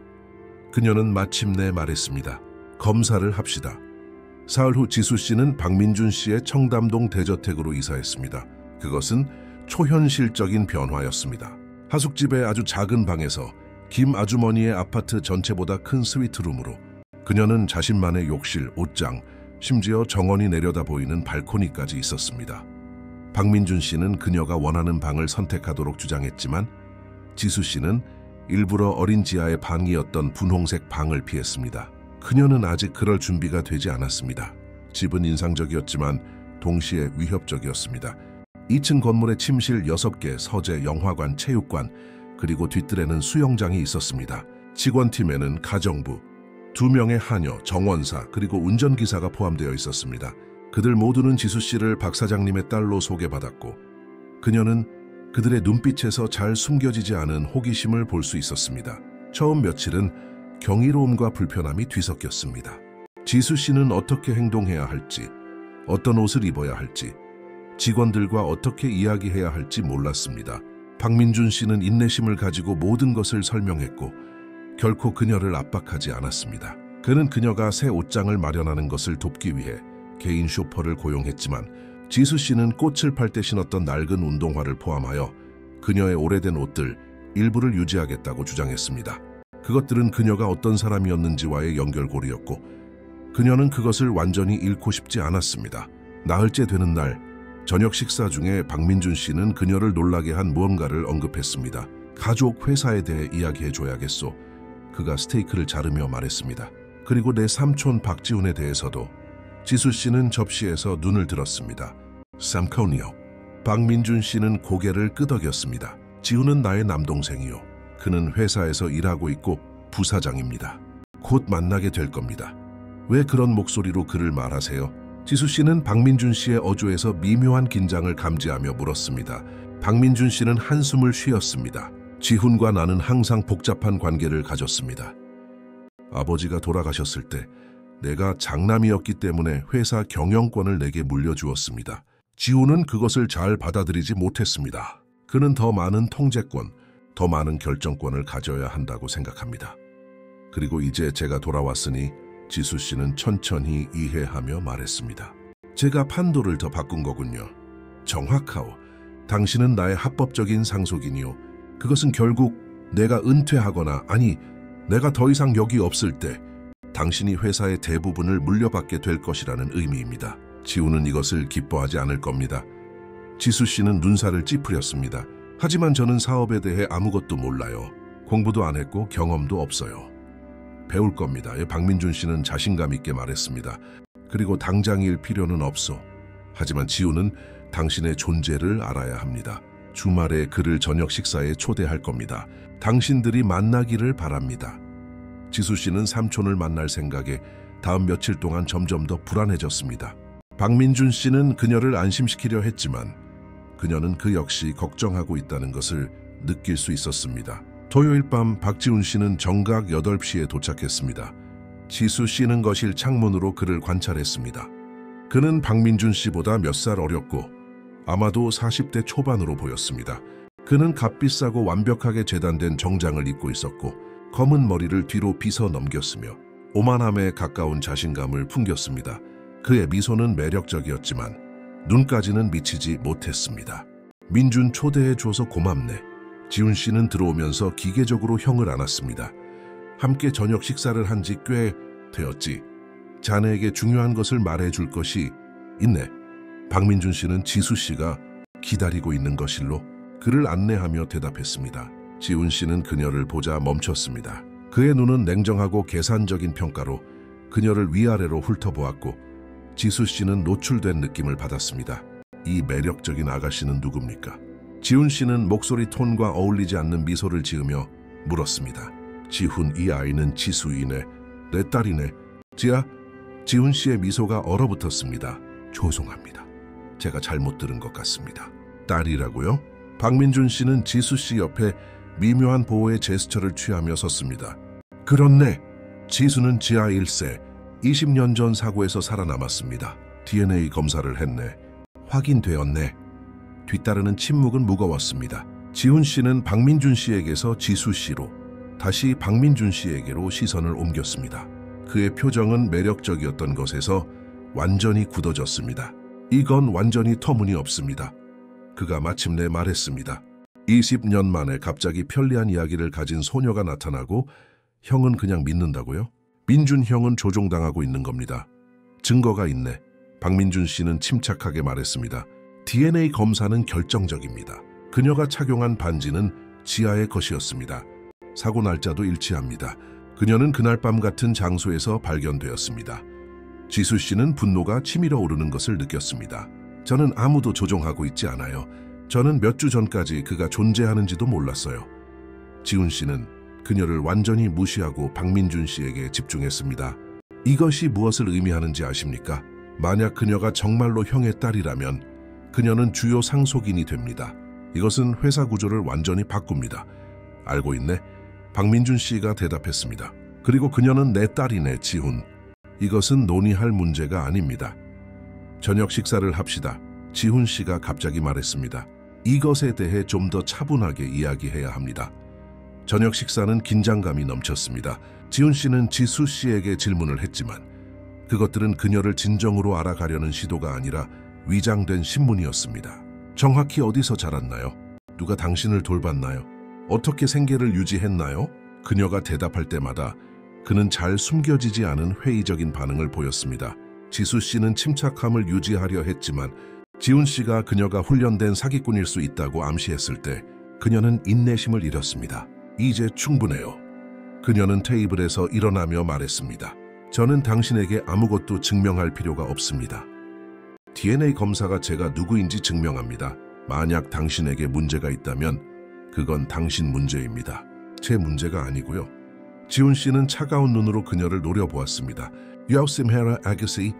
그녀는 마침내 말했습니다. 검사를 합시다. 사흘 후 지수 씨는 박민준 씨의 청담동 대저택으로 이사했습니다. 그것은 초현실적인 변화였습니다. 하숙집의 아주 작은 방에서 김 아주머니의 아파트 전체보다 큰 스위트룸으로 그녀는 자신만의 욕실, 옷장, 심지어 정원이 내려다 보이는 발코니까지 있었습니다. 박민준 씨는 그녀가 원하는 방을 선택하도록 주장했지만 지수 씨는 일부러 어린 지아의 방이었던 분홍색 방을 피했습니다. 그녀는 아직 그럴 준비가 되지 않았습니다. 집은 인상적이었지만 동시에 위협적이었습니다. 2층 건물에 침실 6개, 서재, 영화관, 체육관, 그리고 뒷뜰에는 수영장이 있었습니다. 직원팀에는 가정부, 2명의 하녀, 정원사, 그리고 운전기사가 포함되어 있었습니다. 그들 모두는 지수 씨를 박 사장님의 딸로 소개받았고 그녀는 그들의 눈빛에서 잘 숨겨지지 않은 호기심을 볼 수 있었습니다. 처음 며칠은 경이로움과 불편함이 뒤섞였습니다. 지수 씨는 어떻게 행동해야 할지, 어떤 옷을 입어야 할지, 직원들과 어떻게 이야기해야 할지 몰랐습니다. 박민준 씨는 인내심을 가지고 모든 것을 설명했고 결코 그녀를 압박하지 않았습니다. 그는 그녀가 새 옷장을 마련하는 것을 돕기 위해 개인 쇼퍼를 고용했지만 지수 씨는 꽃을 팔 때 신었던 낡은 운동화를 포함하여 그녀의 오래된 옷들 일부를 유지하겠다고 주장했습니다. 그것들은 그녀가 어떤 사람이었는지와의 연결고리였고 그녀는 그것을 완전히 잃고 싶지 않았습니다. 나흘째 되는 날 저녁 식사 중에 박민준 씨는 그녀를 놀라게 한 무언가를 언급했습니다. 가족 회사에 대해 이야기해줘야겠소. 그가 스테이크를 자르며 말했습니다. 그리고 내 삼촌 박지훈에 대해서도. 지수 씨는 접시에서 눈을 들었습니다. 삼촌이요. 박민준 씨는 고개를 끄덕였습니다. 지훈은 나의 남동생이요. 그는 회사에서 일하고 있고 부사장입니다. 곧 만나게 될 겁니다. 왜 그런 목소리로 그를 말하세요? 지수 씨는 박민준 씨의 어조에서 미묘한 긴장을 감지하며 물었습니다. 박민준 씨는 한숨을 쉬었습니다. 지훈과 나는 항상 복잡한 관계를 가졌습니다. 아버지가 돌아가셨을 때 내가 장남이었기 때문에 회사 경영권을 내게 물려주었습니다. 지훈은 그것을 잘 받아들이지 못했습니다. 그는 더 많은 통제권, 더 많은 결정권을 가져야 한다고 생각합니다. 그리고 이제 제가 돌아왔으니 지수 씨는 천천히 이해하며 말했습니다. 제가 판도를 더 바꾼 거군요. 정확하오. 당신은 나의 합법적인 상속인이요. 그것은 결국 내가 은퇴하거나 아니 내가 더 이상 여기 없을 때 당신이 회사의 대부분을 물려받게 될 것이라는 의미입니다. 지훈은 이것을 기뻐하지 않을 겁니다. 지수 씨는 눈살을 찌푸렸습니다. 하지만 저는 사업에 대해 아무것도 몰라요. 공부도 안 했고 경험도 없어요. 배울 겁니다. 박민준 씨는 자신감 있게 말했습니다. 그리고 당장일 필요는 없소. 하지만 지훈은 당신의 존재를 알아야 합니다. 주말에 그를 저녁 식사에 초대할 겁니다. 당신들이 만나기를 바랍니다. 지수 씨는 삼촌을 만날 생각에 다음 며칠 동안 점점 더 불안해졌습니다. 박민준 씨는 그녀를 안심시키려 했지만 그녀는 그 역시 걱정하고 있다는 것을 느낄 수 있었습니다. 토요일 밤 박지훈 씨는 정각 8시에 도착했습니다. 지수 씨는 거실 창문으로 그를 관찰했습니다. 그는 박민준 씨보다 몇 살 어렸고 아마도 40대 초반으로 보였습니다. 그는 값비싸고 완벽하게 재단된 정장을 입고 있었고 검은 머리를 뒤로 빗어 넘겼으며 오만함에 가까운 자신감을 풍겼습니다. 그의 미소는 매력적이었지만 눈까지는 미치지 못했습니다. 민준 초대해줘서 고맙네. 지훈 씨는 들어오면서 기계적으로 형을 안았습니다. 함께 저녁 식사를 한 지 꽤 되었지. 자네에게 중요한 것을 말해줄 것이 있네. 박민준 씨는 지수 씨가 기다리고 있는 것일로 그를 안내하며 대답했습니다. 지훈 씨는 그녀를 보자 멈췄습니다. 그의 눈은 냉정하고 계산적인 평가로 그녀를 위아래로 훑어보았고 지수 씨는 노출된 느낌을 받았습니다. 이 매력적인 아가씨는 누굽니까? 지훈 씨는 목소리 톤과 어울리지 않는 미소를 지으며 물었습니다. 지훈, 이 아이는 지수이네. 내 딸이네. 지훈 씨의 미소가 얼어붙었습니다. 죄송합니다. 제가 잘못 들은 것 같습니다. 딸이라고요? 박민준 씨는 지수 씨 옆에 미묘한 보호의 제스처를 취하며 섰습니다. 그렇네. 지수는 지하 1세, 20년 전 사고에서 살아남았습니다. DNA 검사를 했네. 확인되었네. 뒤따르는 침묵은 무거웠습니다. 지훈 씨는 박민준 씨에게서 지수 씨로, 다시 박민준 씨에게로 시선을 옮겼습니다. 그의 표정은 매력적이었던 것에서 완전히 굳어졌습니다. 이건 완전히 터무니없습니다. 그가 마침내 말했습니다. 20년 만에 갑자기 편리한 이야기를 가진 소녀가 나타나고 형은 그냥 믿는다고요? 민준 형은 조종당하고 있는 겁니다. 증거가 있네. 박민준 씨는 침착하게 말했습니다. DNA 검사는 결정적입니다. 그녀가 착용한 반지는 지아의 것이었습니다. 사고 날짜도 일치합니다. 그녀는 그날 밤 같은 장소에서 발견되었습니다. 지수 씨는 분노가 치밀어 오르는 것을 느꼈습니다. 저는 아무도 조종하고 있지 않아요. 저는 몇 주 전까지 그가 존재하는지도 몰랐어요. 지훈 씨는 그녀를 완전히 무시하고 박민준 씨에게 집중했습니다. 이것이 무엇을 의미하는지 아십니까? 만약 그녀가 정말로 형의 딸이라면 그녀는 주요 상속인이 됩니다. 이것은 회사 구조를 완전히 바꿉니다. 알고 있네? 박민준 씨가 대답했습니다. 그리고 그녀는 내 딸이네, 지훈. 이것은 논의할 문제가 아닙니다. 저녁 식사를 합시다. 지훈 씨가 갑자기 말했습니다. 이것에 대해 좀 더 차분하게 이야기해야 합니다. 저녁 식사는 긴장감이 넘쳤습니다. 지훈 씨는 지수 씨에게 질문을 했지만 그것들은 그녀를 진정으로 알아가려는 시도가 아니라 위장된 신문이었습니다. 정확히 어디서 자랐나요? 누가 당신을 돌봤나요? 어떻게 생계를 유지했나요? 그녀가 대답할 때마다 그는 잘 숨겨지지 않은 회의적인 반응을 보였습니다. 지수 씨는 침착함을 유지하려 했지만 지훈 씨가 그녀가 훈련된 사기꾼일 수 있다고 암시했을 때 그녀는 인내심을 잃었습니다. 이제 충분해요. 그녀는 테이블에서 일어나며 말했습니다. 저는 당신에게 아무것도 증명할 필요가 없습니다. DNA 검사가 제가 누구인지 증명합니다. 만약 당신에게 문제가 있다면 그건 당신 문제입니다. 제 문제가 아니고요. 지훈 씨는 차가운 눈으로 그녀를 노려보았습니다. 유아심헤라 아가씨,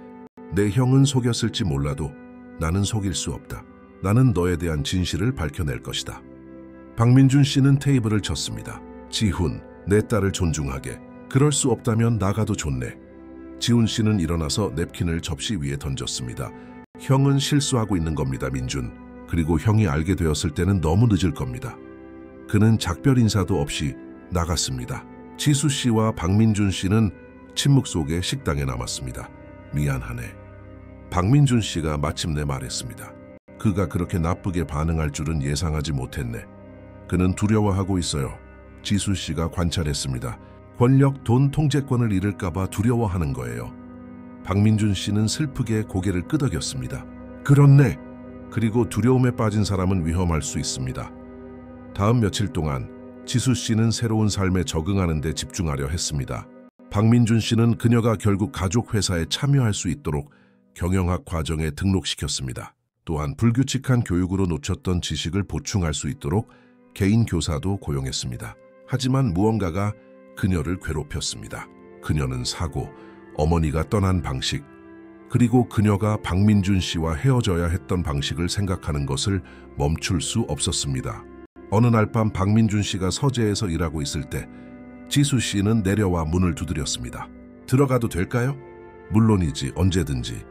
내 형은 속였을지 몰라도 나는 속일 수 없다. 나는 너에 대한 진실을 밝혀낼 것이다. 박민준 씨는 테이블을 쳤습니다. 지훈, 내 딸을 존중하게. 그럴 수 없다면 나가도 좋네. 지훈 씨는 일어나서 냅킨을 접시 위에 던졌습니다. 형은 실수하고 있는 겁니다, 민준. 그리고 형이 알게 되었을 때는 너무 늦을 겁니다. 그는 작별 인사도 없이 나갔습니다. 지수 씨와 박민준 씨는 침묵 속에 식당에 남았습니다. 미안하네. 박민준 씨가 마침내 말했습니다. 그가 그렇게 나쁘게 반응할 줄은 예상하지 못했네. 그는 두려워하고 있어요. 지수 씨가 관찰했습니다. 권력, 돈, 통제권을 잃을까봐 두려워하는 거예요. 박민준 씨는 슬프게 고개를 끄덕였습니다. 그렇네. 그리고 두려움에 빠진 사람은 위험할 수 있습니다. 다음 며칠 동안 지수 씨는 새로운 삶에 적응하는 데 집중하려 했습니다. 박민준 씨는 그녀가 결국 가족 회사에 참여할 수 있도록 경영학 과정에 등록시켰습니다. 또한 불규칙한 교육으로 놓쳤던 지식을 보충할 수 있도록 개인 교사도 고용했습니다. 하지만 무언가가 그녀를 괴롭혔습니다. 그녀는 사고, 어머니가 떠난 방식, 그리고 그녀가 박민준 씨와 헤어져야 했던 방식을 생각하는 것을 멈출 수 없었습니다. 어느 날 밤 박민준 씨가 서재에서 일하고 있을 때 지수 씨는 내려와 문을 두드렸습니다. 들어가도 될까요? 물론이지, 언제든지.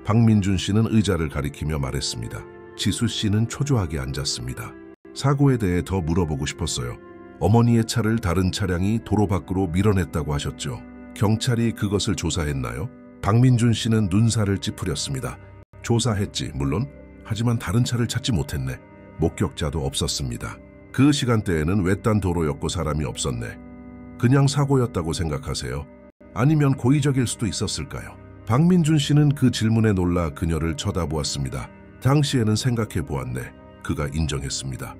박민준 씨는 의자를 가리키며 말했습니다. 지수 씨는 초조하게 앉았습니다. 사고에 대해 더 물어보고 싶었어요. 어머니의 차를 다른 차량이 도로 밖으로 밀어냈다고 하셨죠. 경찰이 그것을 조사했나요? 박민준 씨는 눈살을 찌푸렸습니다. 조사했지, 물론. 하지만 다른 차를 찾지 못했네. 목격자도 없었습니다. 그 시간대에는 외딴 도로였고 사람이 없었네. 그냥 사고였다고 생각하세요? 아니면 고의적일 수도 있었을까요? 박민준 씨는 그 질문에 놀라 그녀를 쳐다보았습니다. 당시에는 생각해 보았네. 그가 인정했습니다.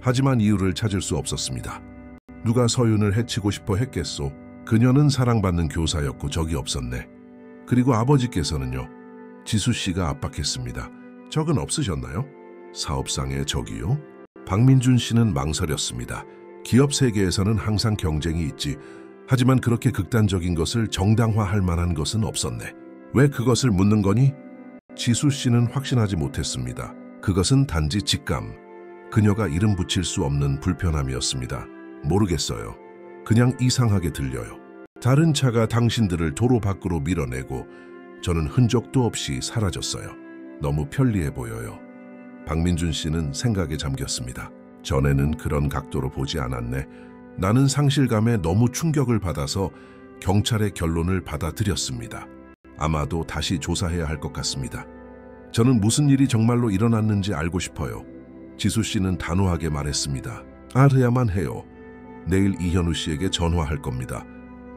하지만 이유를 찾을 수 없었습니다. 누가 서윤을 해치고 싶어 했겠소? 그녀는 사랑받는 교사였고 적이 없었네. 그리고 아버지께서는요? 지수 씨가 압박했습니다. 적은 없으셨나요? 사업상의 적이요? 박민준 씨는 망설였습니다. 기업 세계에서는 항상 경쟁이 있지. 하지만 그렇게 극단적인 것을 정당화할 만한 것은 없었네. 왜 그것을 묻는 거니? 지수 씨는 확신하지 못했습니다. 그것은 단지 직감. 그녀가 이름 붙일 수 없는 불편함이었습니다. 모르겠어요. 그냥 이상하게 들려요. 다른 차가 당신들을 도로 밖으로 밀어내고 저는 흔적도 없이 사라졌어요. 너무 편리해 보여요. 박민준 씨는 생각에 잠겼습니다. 전에는 그런 각도로 보지 않았네. 나는 상실감에 너무 충격을 받아서 경찰의 결론을 받아들였습니다. 아마도 다시 조사해야 할 것 같습니다. 저는 무슨 일이 정말로 일어났는지 알고 싶어요. 지수 씨는 단호하게 말했습니다. 알아야만 해요. 내일 이현우 씨에게 전화할 겁니다.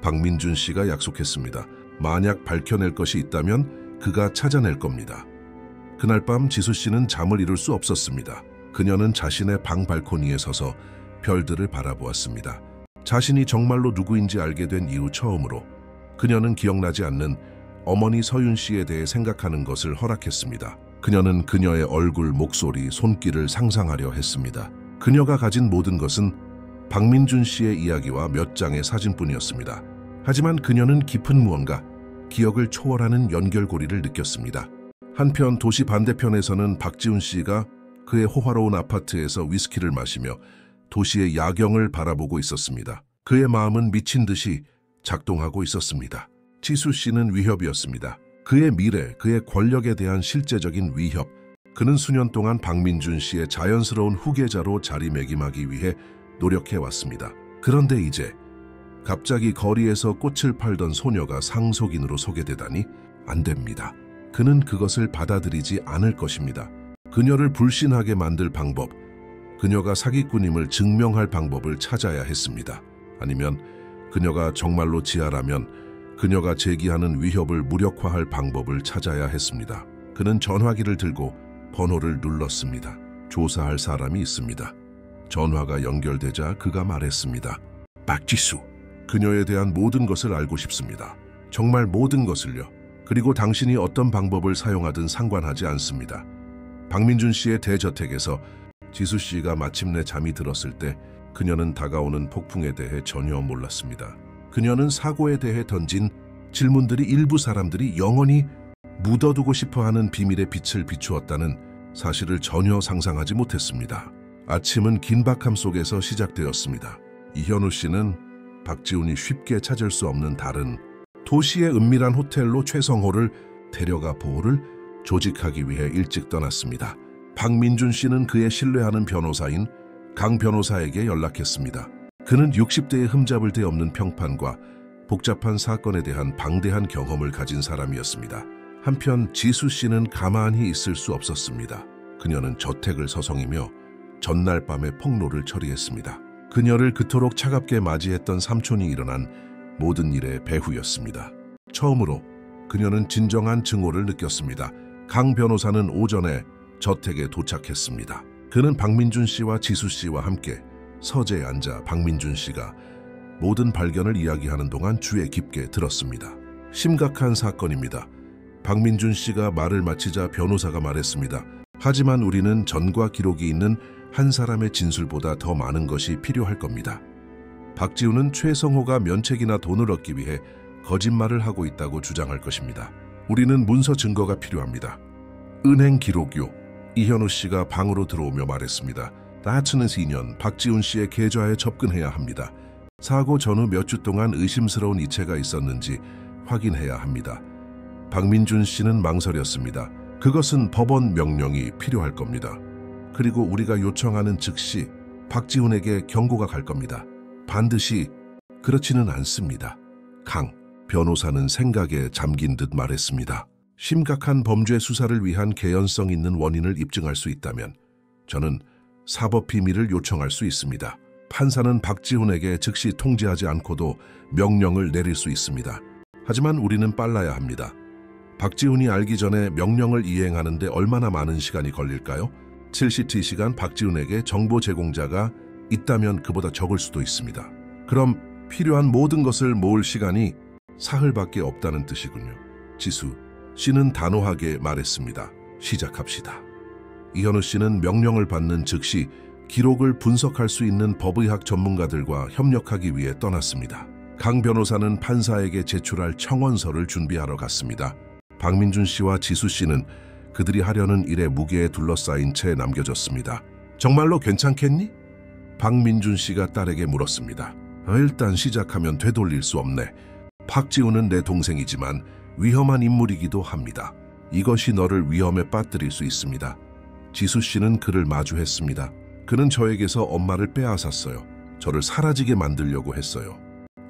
박민준 씨가 약속했습니다. 만약 밝혀낼 것이 있다면 그가 찾아낼 겁니다. 그날 밤 지수 씨는 잠을 이룰 수 없었습니다. 그녀는 자신의 방 발코니에 서서 별들을 바라보았습니다. 자신이 정말로 누구인지 알게 된 이후 처음으로 그녀는 기억나지 않는 어머니 서윤 씨에 대해 생각하는 것을 허락했습니다. 그녀는 그녀의 얼굴, 목소리, 손길을 상상하려 했습니다. 그녀가 가진 모든 것은 박민준 씨의 이야기와 몇 장의 사진뿐이었습니다. 하지만 그녀는 깊은 무언가, 기억을 초월하는 연결고리를 느꼈습니다. 한편 도시 반대편에서는 박지훈 씨가 그의 호화로운 아파트에서 위스키를 마시며 도시의 야경을 바라보고 있었습니다. 그의 마음은 미친 듯이 작동하고 있었습니다. 지수 씨는 위협이었습니다. 그의 미래, 그의 권력에 대한 실제적인 위협. 그는 수년 동안 박민준 씨의 자연스러운 후계자로 자리매김하기 위해 노력해왔습니다. 그런데 이제 갑자기 거리에서 꽃을 팔던 소녀가 상속인으로 소개되다니 안 됩니다. 그는 그것을 받아들이지 않을 것입니다. 그녀를 불신하게 만들 방법, 그녀가 사기꾼임을 증명할 방법을 찾아야 했습니다. 아니면 그녀가 정말로 지아라면 그녀가 제기하는 위협을 무력화할 방법을 찾아야 했습니다. 그는 전화기를 들고 번호를 눌렀습니다. 조사할 사람이 있습니다. 전화가 연결되자 그가 말했습니다. 박지수, 그녀에 대한 모든 것을 알고 싶습니다. 정말 모든 것을요. 그리고 당신이 어떤 방법을 사용하든 상관하지 않습니다. 박민준 씨의 대저택에서 지수 씨가 마침내 잠이 들었을 때 그녀는 다가오는 폭풍에 대해 전혀 몰랐습니다. 그녀는 사고에 대해 던진 질문들이 일부 사람들이 영원히 묻어두고 싶어하는 비밀의 빛을 비추었다는 사실을 전혀 상상하지 못했습니다. 아침은 긴박함 속에서 시작되었습니다. 이현우 씨는 박지훈이 쉽게 찾을 수 없는 다른 도시의 은밀한 호텔로 최성호를 데려가 보호를 조직하기 위해 일찍 떠났습니다. 박민준 씨는 그의 신뢰하는 변호사인 강 변호사에게 연락했습니다. 그는 60대의 흠잡을 데 없는 평판과 복잡한 사건에 대한 방대한 경험을 가진 사람이었습니다. 한편 지수 씨는 가만히 있을 수 없었습니다. 그녀는 저택을 서성이며 전날 밤에 폭로를 처리했습니다. 그녀를 그토록 차갑게 맞이했던 삼촌이 일어난 모든 일의 배후였습니다. 처음으로 그녀는 진정한 증오를 느꼈습니다. 강 변호사는 오전에 저택에 도착했습니다. 그는 박민준 씨와 지수 씨와 함께 서재에 앉아 박민준 씨가 모든 발견을 이야기하는 동안 주에 깊게 들었습니다. 심각한 사건입니다. 박민준 씨가 말을 마치자 변호사가 말했습니다. 하지만 우리는 전과 기록이 있는 한 사람의 진술보다 더 많은 것이 필요할 겁니다. 박지훈은 최성호가 면책이나 돈을 얻기 위해 거짓말을 하고 있다고 주장할 것입니다. 우리는 문서 증거가 필요합니다. 은행 기록요. 이현우 씨가 방으로 들어오며 말했습니다. 나츠는 2년 박지훈 씨의 계좌에 접근해야 합니다. 사고 전후 몇 주 동안 의심스러운 이체가 있었는지 확인해야 합니다. 박민준 씨는 망설였습니다. 그것은 법원 명령이 필요할 겁니다. 그리고 우리가 요청하는 즉시 박지훈에게 경고가 갈 겁니다. 반드시 그렇지는 않습니다. 강 변호사는 생각에 잠긴 듯 말했습니다. 심각한 범죄 수사를 위한 개연성 있는 원인을 입증할 수 있다면 저는 사법 비밀을 요청할 수 있습니다. 판사는 박지훈에게 즉시 통지하지 않고도 명령을 내릴 수 있습니다. 하지만 우리는 빨라야 합니다. 박지훈이 알기 전에 명령을 이행하는데 얼마나 많은 시간이 걸릴까요? 7CT 시간 박지훈에게 정보 제공자가 있다면 그보다 적을 수도 있습니다. 그럼 필요한 모든 것을 모을 시간이 사흘밖에 없다는 뜻이군요. 지수 씨는 단호하게 말했습니다. 시작합시다. 이현우 씨는 명령을 받는 즉시 기록을 분석할 수 있는 법의학 전문가들과 협력하기 위해 떠났습니다. 강 변호사는 판사에게 제출할 청원서를 준비하러 갔습니다. 박민준 씨와 지수 씨는 그들이 하려는 일의 무게에 둘러싸인 채 남겨졌습니다. 정말로 괜찮겠니? 박민준 씨가 딸에게 물었습니다. 일단 시작하면 되돌릴 수 없네. 박지훈은 내 동생이지만 위험한 인물이기도 합니다. 이것이 너를 위험에 빠뜨릴 수 있습니다. 지수 씨는 그를 마주했습니다. 그는 저에게서 엄마를 빼앗았어요. 저를 사라지게 만들려고 했어요.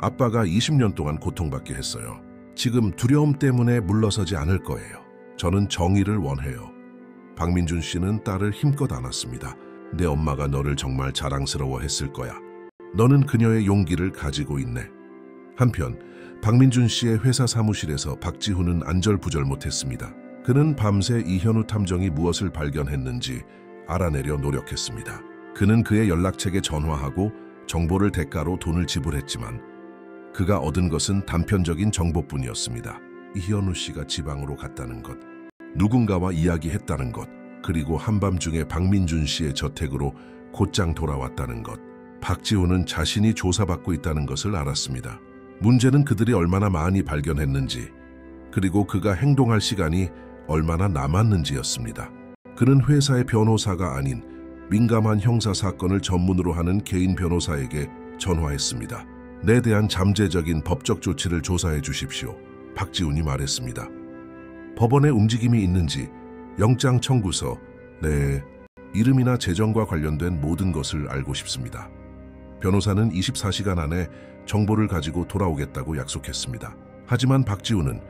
아빠가 20년 동안 고통받게 했어요. 지금 두려움 때문에 물러서지 않을 거예요. 저는 정의를 원해요. 박민준 씨는 딸을 힘껏 안았습니다. 내 엄마가 너를 정말 자랑스러워했을 거야. 너는 그녀의 용기를 가지고 있네. 한편 박민준 씨의 회사 사무실에서 박지훈은 안절부절 못했습니다. 그는 밤새 이현우 탐정이 무엇을 발견했는지 알아내려 노력했습니다. 그는 그의 연락책에 전화하고 정보를 대가로 돈을 지불했지만 그가 얻은 것은 단편적인 정보뿐이었습니다. 이현우 씨가 지방으로 갔다는 것, 누군가와 이야기했다는 것, 그리고 한밤중에 박민준 씨의 저택으로 곧장 돌아왔다는 것. 박지훈은 자신이 조사받고 있다는 것을 알았습니다. 문제는 그들이 얼마나 많이 발견했는지, 그리고 그가 행동할 시간이 얼마나 남았는지였습니다. 그는 회사의 변호사가 아닌 민감한 형사 사건을 전문으로 하는 개인 변호사에게 전화했습니다. 내 대한 잠재적인 법적 조치를 조사해 주십시오. 박지훈이 말했습니다. 법원의 움직임이 있는지, 영장 청구서, 네, 이름이나 재정과 관련된 모든 것을 알고 싶습니다. 변호사는 24시간 안에 정보를 가지고 돌아오겠다고 약속했습니다. 하지만 박지훈은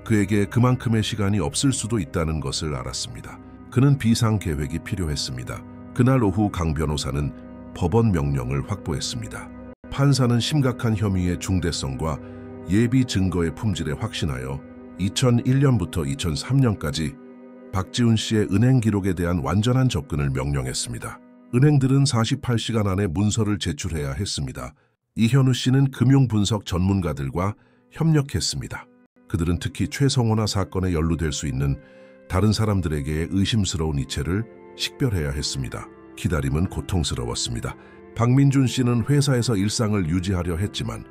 그에게 그만큼의 시간이 없을 수도 있다는 것을 알았습니다. 그는 비상계획이 필요했습니다. 그날 오후 강 변호사는 법원 명령을 확보했습니다. 판사는 심각한 혐의의 중대성과 예비 증거의 품질에 확신하여 2001년부터 2003년까지 박지훈 씨의 은행 기록에 대한 완전한 접근을 명령했습니다. 은행들은 48시간 안에 문서를 제출해야 했습니다. 이현우 씨는 금융분석 전문가들과 협력했습니다. 그들은 특히 최성호나 사건에 연루될 수 있는 다른 사람들에게의 의심스러운 이체를 식별해야 했습니다. 기다림은 고통스러웠습니다. 박민준 씨는 회사에서 일상을 유지하려 했지만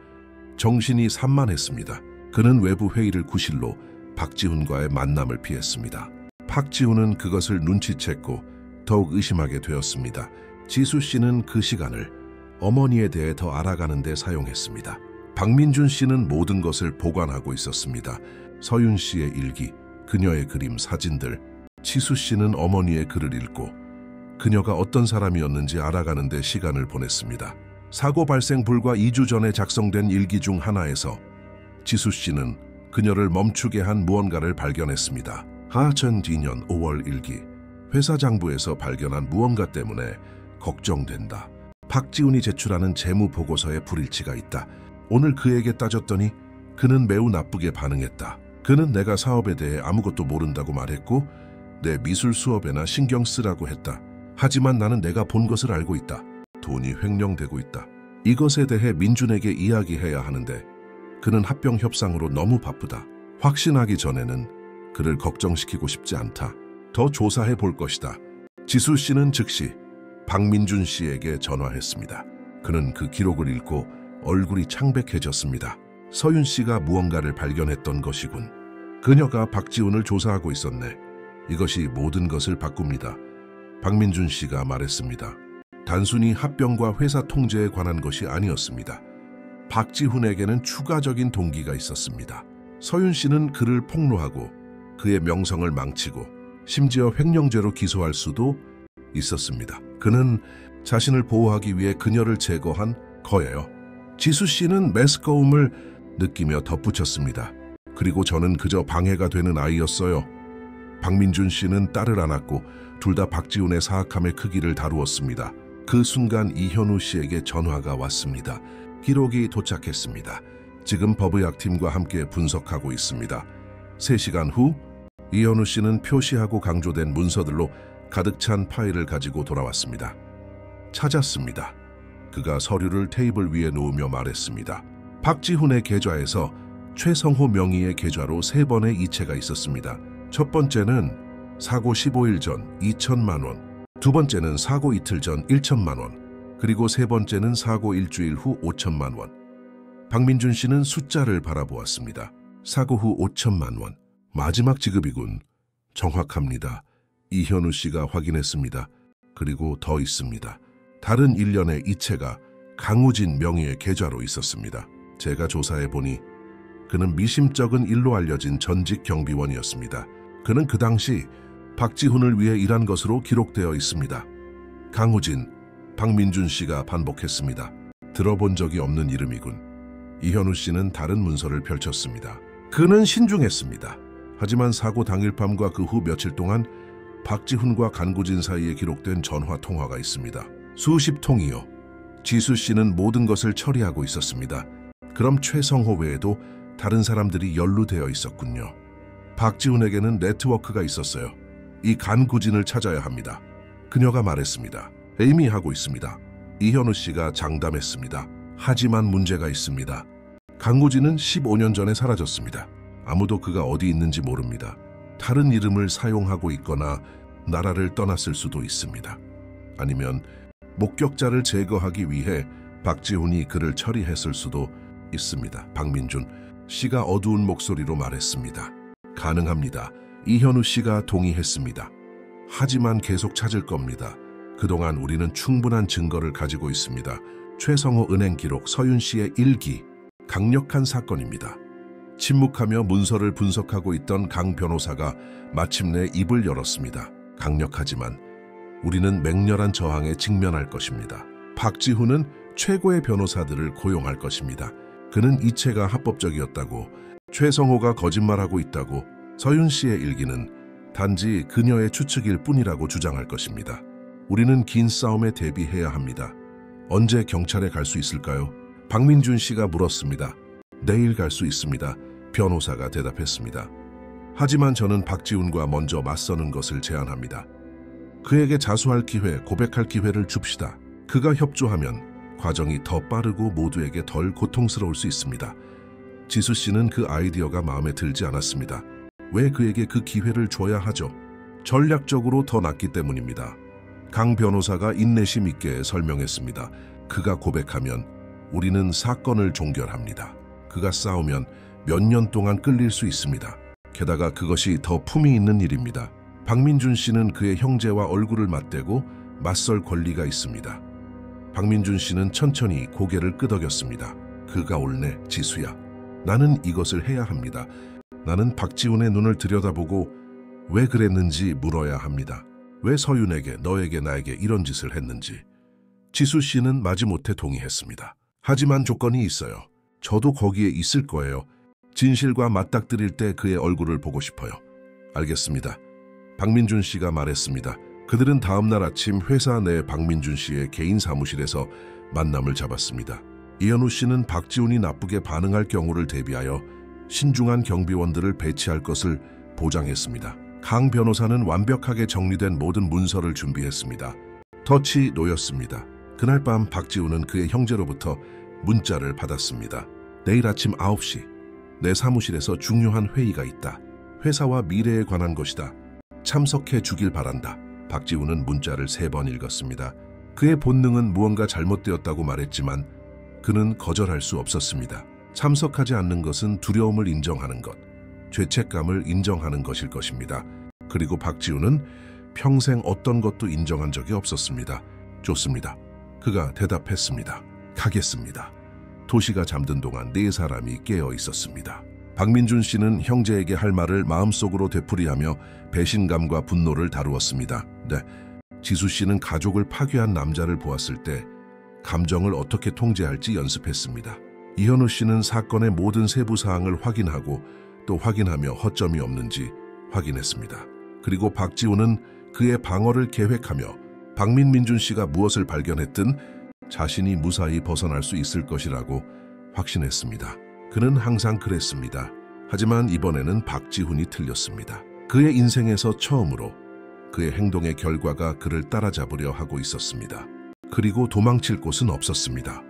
정신이 산만했습니다. 그는 외부 회의를 구실로 박지훈과의 만남을 피했습니다. 박지훈은 그것을 눈치챘고 더욱 의심하게 되었습니다. 지수 씨는 그 시간을 어머니에 대해 더 알아가는 데 사용했습니다. 박민준 씨는 모든 것을 보관하고 있었습니다. 서윤 씨의 일기, 그녀의 그림, 사진들. 지수 씨는 어머니의 글을 읽고 그녀가 어떤 사람이었는지 알아가는 데 시간을 보냈습니다. 사고 발생 불과 2주 전에 작성된 일기 중 하나에서 지수 씨는 그녀를 멈추게 한 무언가를 발견했습니다. 2002년 5월 일기. 회사 장부에서 발견한 무언가 때문에 걱정된다. 박지훈이 제출하는 재무 보고서에 불일치가 있다. 오늘 그에게 따졌더니 그는 매우 나쁘게 반응했다. 그는 내가 사업에 대해 아무것도 모른다고 말했고 내 미술 수업에나 신경 쓰라고 했다. 하지만 나는 내가 본 것을 알고 있다. 돈이 횡령되고 있다. 이것에 대해 민준에게 이야기해야 하는데 그는 합병 협상으로 너무 바쁘다. 확신하기 전에는 그를 걱정시키고 싶지 않다. 더 조사해 볼 것이다. 지수 씨는 즉시 박민준 씨에게 전화했습니다. 그는 그 기록을 읽고 얼굴이 창백해졌습니다. 서윤 씨가 무언가를 발견했던 것이군. 그녀가 박지훈을 조사하고 있었네. 이것이 모든 것을 바꿉니다. 박민준 씨가 말했습니다. 단순히 합병과 회사 통제에 관한 것이 아니었습니다. 박지훈에게는 추가적인 동기가 있었습니다. 서윤 씨는 그를 폭로하고 그의 명성을 망치고 심지어 횡령죄로 기소할 수도 있었습니다. 그는 자신을 보호하기 위해 그녀를 제거한 거예요. 지수 씨는 메스꺼움을 느끼며 덧붙였습니다. 그리고 저는 그저 방해가 되는 아이였어요. 박민준 씨는 딸을 안았고 둘 다 박지훈의 사악함의 크기를 다루었습니다. 그 순간 이현우 씨에게 전화가 왔습니다. 기록이 도착했습니다. 지금 법의학팀과 함께 분석하고 있습니다. 3시간 후 이현우 씨는 표시하고 강조된 문서들로 가득 찬 파일을 가지고 돌아왔습니다. 찾았습니다. 그가 서류를 테이블 위에 놓으며 말했습니다. 박지훈의 계좌에서 최성호 명의의 계좌로 3번의 이체가 있었습니다. 첫 번째는 사고 15일 전 2천만 원, 두 번째는 사고 이틀 전 1천만 원, 그리고 세 번째는 사고 일주일 후 5천만 원. 박민준 씨는 숫자를 바라보았습니다. 사고 후 5천만 원. 마지막 지급이군. 정확합니다. 이현우 씨가 확인했습니다. 그리고 더 있습니다. 다른 일련의 이체가 강우진 명의의 계좌로 있었습니다. 제가 조사해보니 그는 미심쩍은 일로 알려진 전직 경비원이었습니다. 그는 그 당시 박지훈을 위해 일한 것으로 기록되어 있습니다. 강우진, 박민준 씨가 반복했습니다. 들어본 적이 없는 이름이군. 이현우 씨는 다른 문서를 펼쳤습니다. 그는 신중했습니다. 하지만 사고 당일 밤과 그 후 며칠 동안 박지훈과 강우진 사이에 기록된 전화 통화가 있습니다. 수십 통이요. 지수 씨는 모든 것을 처리하고 있었습니다. 그럼 최성호 외에도 다른 사람들이 연루되어 있었군요. 박지훈에게는 네트워크가 있었어요. 이 강우진을 찾아야 합니다. 그녀가 말했습니다. 의미하고 있습니다. 이현우 씨가 장담했습니다. 하지만 문제가 있습니다. 강우진은 15년 전에 사라졌습니다. 아무도 그가 어디 있는지 모릅니다. 다른 이름을 사용하고 있거나 나라를 떠났을 수도 있습니다. 아니면 목격자를 제거하기 위해 박지훈이 그를 처리했을 수도 있습니다. 박민준 씨가 어두운 목소리로 말했습니다. 가능합니다. 이현우 씨가 동의했습니다. 하지만 계속 찾을 겁니다. 그동안 우리는 충분한 증거를 가지고 있습니다. 최성호 은행 기록, 서윤 씨의 일기, 강력한 사건입니다. 침묵하며 문서를 분석하고 있던 강 변호사가 마침내 입을 열었습니다. 강력하지만 우리는 맹렬한 저항에 직면할 것입니다. 박지훈은 최고의 변호사들을 고용할 것입니다. 그는 이체가 합법적이었다고, 최성호가 거짓말하고 있다고, 서윤 씨의 일기는 단지 그녀의 추측일 뿐이라고 주장할 것입니다. 우리는 긴 싸움에 대비해야 합니다. 언제 경찰에 갈 수 있을까요? 박민준 씨가 물었습니다. 내일 갈 수 있습니다. 변호사가 대답했습니다. 하지만 저는 박지훈과 먼저 맞서는 것을 제안합니다. 그에게 자수할 기회, 고백할 기회를 줍시다. 그가 협조하면 과정이 더 빠르고 모두에게 덜 고통스러울 수 있습니다. 지수 씨는 그 아이디어가 마음에 들지 않았습니다. 왜 그에게 그 기회를 줘야 하죠? 전략적으로 더 낫기 때문입니다. 강 변호사가 인내심 있게 설명했습니다. 그가 고백하면 우리는 사건을 종결합니다. 그가 싸우면 몇 년 동안 끌릴 수 있습니다. 게다가 그것이 더 품이 있는 일입니다. 박민준 씨는 그의 형제와 얼굴을 맞대고 맞설 권리가 있습니다. 박민준 씨는 천천히 고개를 끄덕였습니다. 그가 옳네, 지수야. 나는 이것을 해야 합니다. 나는 박지훈의 눈을 들여다보고 왜 그랬는지 물어야 합니다. 왜 서윤에게, 너에게, 나에게 이런 짓을 했는지. 지수 씨는 마지못해 동의했습니다. 하지만 조건이 있어요. 저도 거기에 있을 거예요. 진실과 맞닥뜨릴 때 그의 얼굴을 보고 싶어요. 알겠습니다. 박민준 씨가 말했습니다. 그들은 다음 날 아침 회사 내 박민준 씨의 개인 사무실에서 만남을 잡았습니다. 이현우 씨는 박지훈이 나쁘게 반응할 경우를 대비하여 신중한 경비원들을 배치할 것을 보장했습니다. 강 변호사는 완벽하게 정리된 모든 문서를 준비했습니다. 덫이 놓였습니다. 그날 밤 박지훈은 그의 형제로부터 문자를 받았습니다. 내일 아침 9시 내 사무실에서 중요한 회의가 있다. 회사와 미래에 관한 것이다. 참석해 주길 바란다. 박지훈은 문자를 3번 읽었습니다. 그의 본능은 무언가 잘못되었다고 말했지만 그는 거절할 수 없었습니다. 참석하지 않는 것은 두려움을 인정하는 것, 죄책감을 인정하는 것일 것입니다. 그리고 박지훈은 평생 어떤 것도 인정한 적이 없었습니다. 좋습니다. 그가 대답했습니다. 가겠습니다. 도시가 잠든 동안 4사람이 깨어 있었습니다. 박민준 씨는 형제에게 할 말을 마음속으로 되풀이하며 배신감과 분노를 다루었습니다. 네, 지수 씨는 가족을 파괴한 남자를 보았을 때 감정을 어떻게 통제할지 연습했습니다. 이현우 씨는 사건의 모든 세부 사항을 확인하고 또 확인하며 허점이 없는지 확인했습니다. 그리고 박지훈은 그의 방어를 계획하며 박민준 씨가 무엇을 발견했든 자신이 무사히 벗어날 수 있을 것이라고 확신했습니다. 그는 항상 그랬습니다. 하지만 이번에는 박지훈이 틀렸습니다. 그의 인생에서 처음으로 그의 행동의 결과가 그를 따라잡으려 하고 있었습니다. 그리고 도망칠 곳은 없었습니다.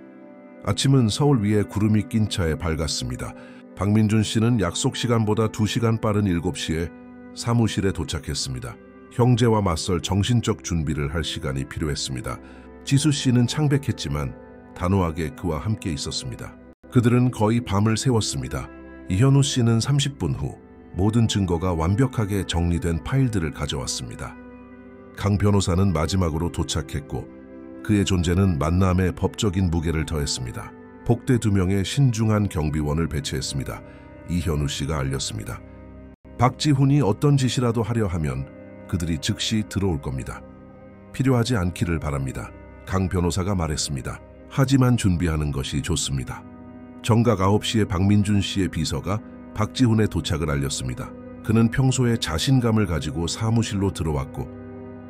아침은 서울 위에 구름이 낀 차에 밝았습니다. 박민준 씨는 약속 시간보다 2시간 빠른 7시에 사무실에 도착했습니다. 형제와 맞설 정신적 준비를 할 시간이 필요했습니다. 지수 씨는 창백했지만 단호하게 그와 함께 있었습니다. 그들은 거의 밤을 새웠습니다. 이현우 씨는 30분 후 모든 증거가 완벽하게 정리된 파일들을 가져왔습니다. 강 변호사는 마지막으로 도착했고 그의 존재는 만남에 법적인 무게를 더했습니다. 복대 2명의 신중한 경비원을 배치했습니다. 이현우 씨가 알렸습니다. 박지훈이 어떤 짓이라도 하려 하면 그들이 즉시 들어올 겁니다. 필요하지 않기를 바랍니다. 강 변호사가 말했습니다. 하지만 준비하는 것이 좋습니다. 정각 9시에 박민준 씨의 비서가 박지훈의 도착을 알렸습니다. 그는 평소에 자신감을 가지고 사무실로 들어왔고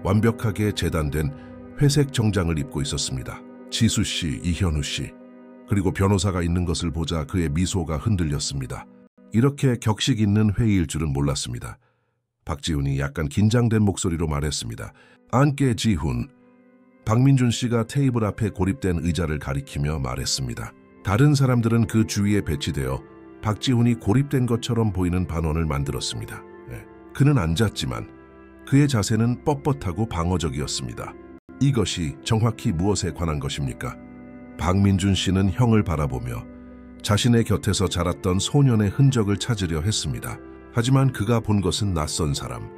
완벽하게 재단된 회색 정장을 입고 있었습니다. 지수 씨, 이현우 씨, 그리고 변호사가 있는 것을 보자 그의 미소가 흔들렸습니다. 이렇게 격식 있는 회의일 줄은 몰랐습니다. 박지훈이 약간 긴장된 목소리로 말했습니다. 앉게 지훈. 박민준 씨가 테이블 앞에 고립된 의자를 가리키며 말했습니다. 다른 사람들은 그 주위에 배치되어 박지훈이 고립된 것처럼 보이는 반원을 만들었습니다. 그는 앉았지만 그의 자세는 뻣뻣하고 방어적이었습니다. 이것이 정확히 무엇에 관한 것입니까? 박민준 씨는 형을 바라보며 자신의 곁에서 자랐던 소년의 흔적을 찾으려 했습니다. 하지만 그가 본 것은 낯선 사람,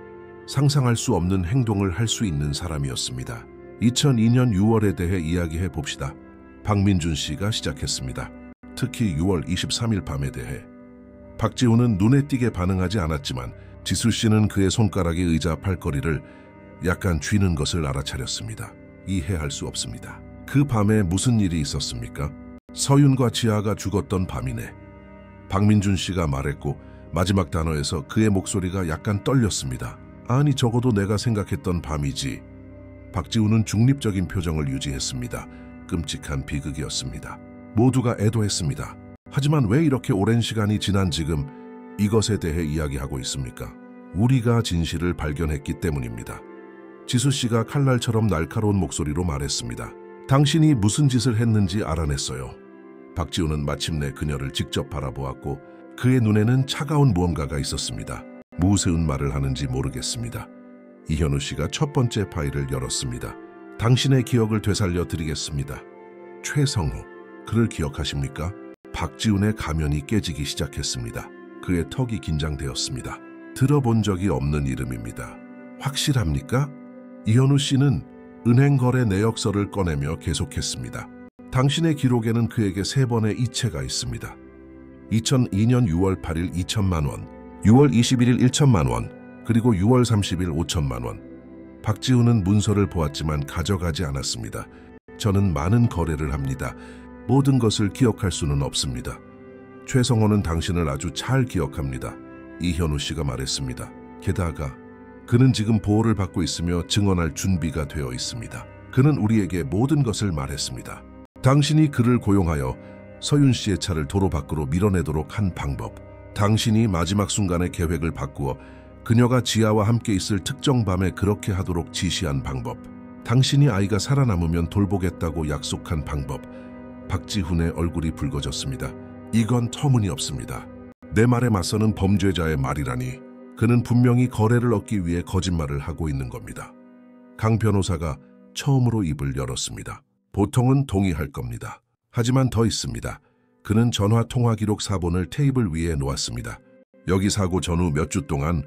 상상할 수 없는 행동을 할 수 있는 사람이었습니다. 2002년 6월에 대해 이야기해 봅시다. 박민준 씨가 시작했습니다. 특히 6월 23일 밤에 대해. 박지훈은 눈에 띄게 반응하지 않았지만 지수 씨는 그의 손가락이 의자 팔걸이를 약간 쥐는 것을 알아차렸습니다. 이해할 수 없습니다. 그 밤에 무슨 일이 있었습니까? 서윤과 지아가 죽었던 밤이네. 박민준 씨가 말했고 마지막 단어에서 그의 목소리가 약간 떨렸습니다. 아니 적어도 내가 생각했던 밤이지. 박지훈은 중립적인 표정을 유지했습니다. 끔찍한 비극이었습니다. 모두가 애도했습니다. 하지만 왜 이렇게 오랜 시간이 지난 지금 이것에 대해 이야기하고 있습니까? 우리가 진실을 발견했기 때문입니다. 지수 씨가 칼날처럼 날카로운 목소리로 말했습니다. 당신이 무슨 짓을 했는지 알아냈어요. 박지훈은 마침내 그녀를 직접 바라보았고 그의 눈에는 차가운 무언가가 있었습니다. 무쇠운 말을 하는지 모르겠습니다. 이현우 씨가 첫 번째 파일을 열었습니다. 당신의 기억을 되살려 드리겠습니다. 최성호, 그를 기억하십니까? 박지훈의 가면이 깨지기 시작했습니다. 그의 턱이 긴장되었습니다. 들어본 적이 없는 이름입니다. 확실합니까? 이현우 씨는 은행 거래 내역서를 꺼내며 계속했습니다. 당신의 기록에는 그에게 3번의 이체가 있습니다. 2002년 6월 8일 2천만 원, 6월 21일 1천만 원, 그리고 6월 30일 5천만 원. 박지훈은 문서를 보았지만 가져가지 않았습니다. 저는 많은 거래를 합니다. 모든 것을 기억할 수는 없습니다. 최성호는 당신을 아주 잘 기억합니다. 이현우 씨가 말했습니다. 게다가 그는 지금 보호를 받고 있으며 증언할 준비가 되어 있습니다. 그는 우리에게 모든 것을 말했습니다. 당신이 그를 고용하여 서윤 씨의 차를 도로 밖으로 밀어내도록 한 방법, 당신이 마지막 순간의 계획을 바꾸어 그녀가 지아와 함께 있을 특정 밤에 그렇게 하도록 지시한 방법, 당신이 아이가 살아남으면 돌보겠다고 약속한 방법. 박지훈의 얼굴이 붉어졌습니다. 이건 터무니없습니다. 내 말에 맞서는 범죄자의 말이라니. 그는 분명히 거래를 얻기 위해 거짓말을 하고 있는 겁니다. 강 변호사가 처음으로 입을 열었습니다. 보통은 동의할 겁니다. 하지만 더 있습니다. 그는 전화 통화 기록 4본을 테이블 위에 놓았습니다. 여기 사고 전후 몇 주 동안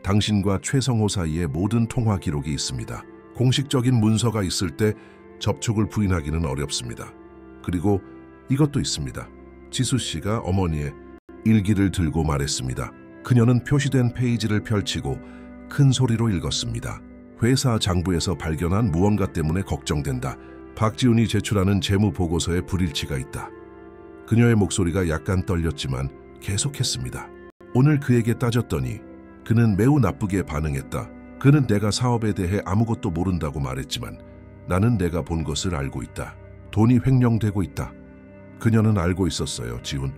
당신과 최성호 사이의 모든 통화 기록이 있습니다. 공식적인 문서가 있을 때 접촉을 부인하기는 어렵습니다. 그리고 이것도 있습니다. 지수 씨가 어머니의 일기를 들고 말했습니다. 그녀는 표시된 페이지를 펼치고 큰 소리로 읽었습니다. 회사 장부에서 발견한 무언가 때문에 걱정된다. 박지훈이 제출하는 재무 보고서에 불일치가 있다. 그녀의 목소리가 약간 떨렸지만 계속했습니다. 오늘 그에게 따졌더니 그는 매우 나쁘게 반응했다. 그는 내가 사업에 대해 아무것도 모른다고 말했지만 나는 내가 본 것을 알고 있다. 돈이 횡령되고 있다. 그녀는 알고 있었어요, 지훈.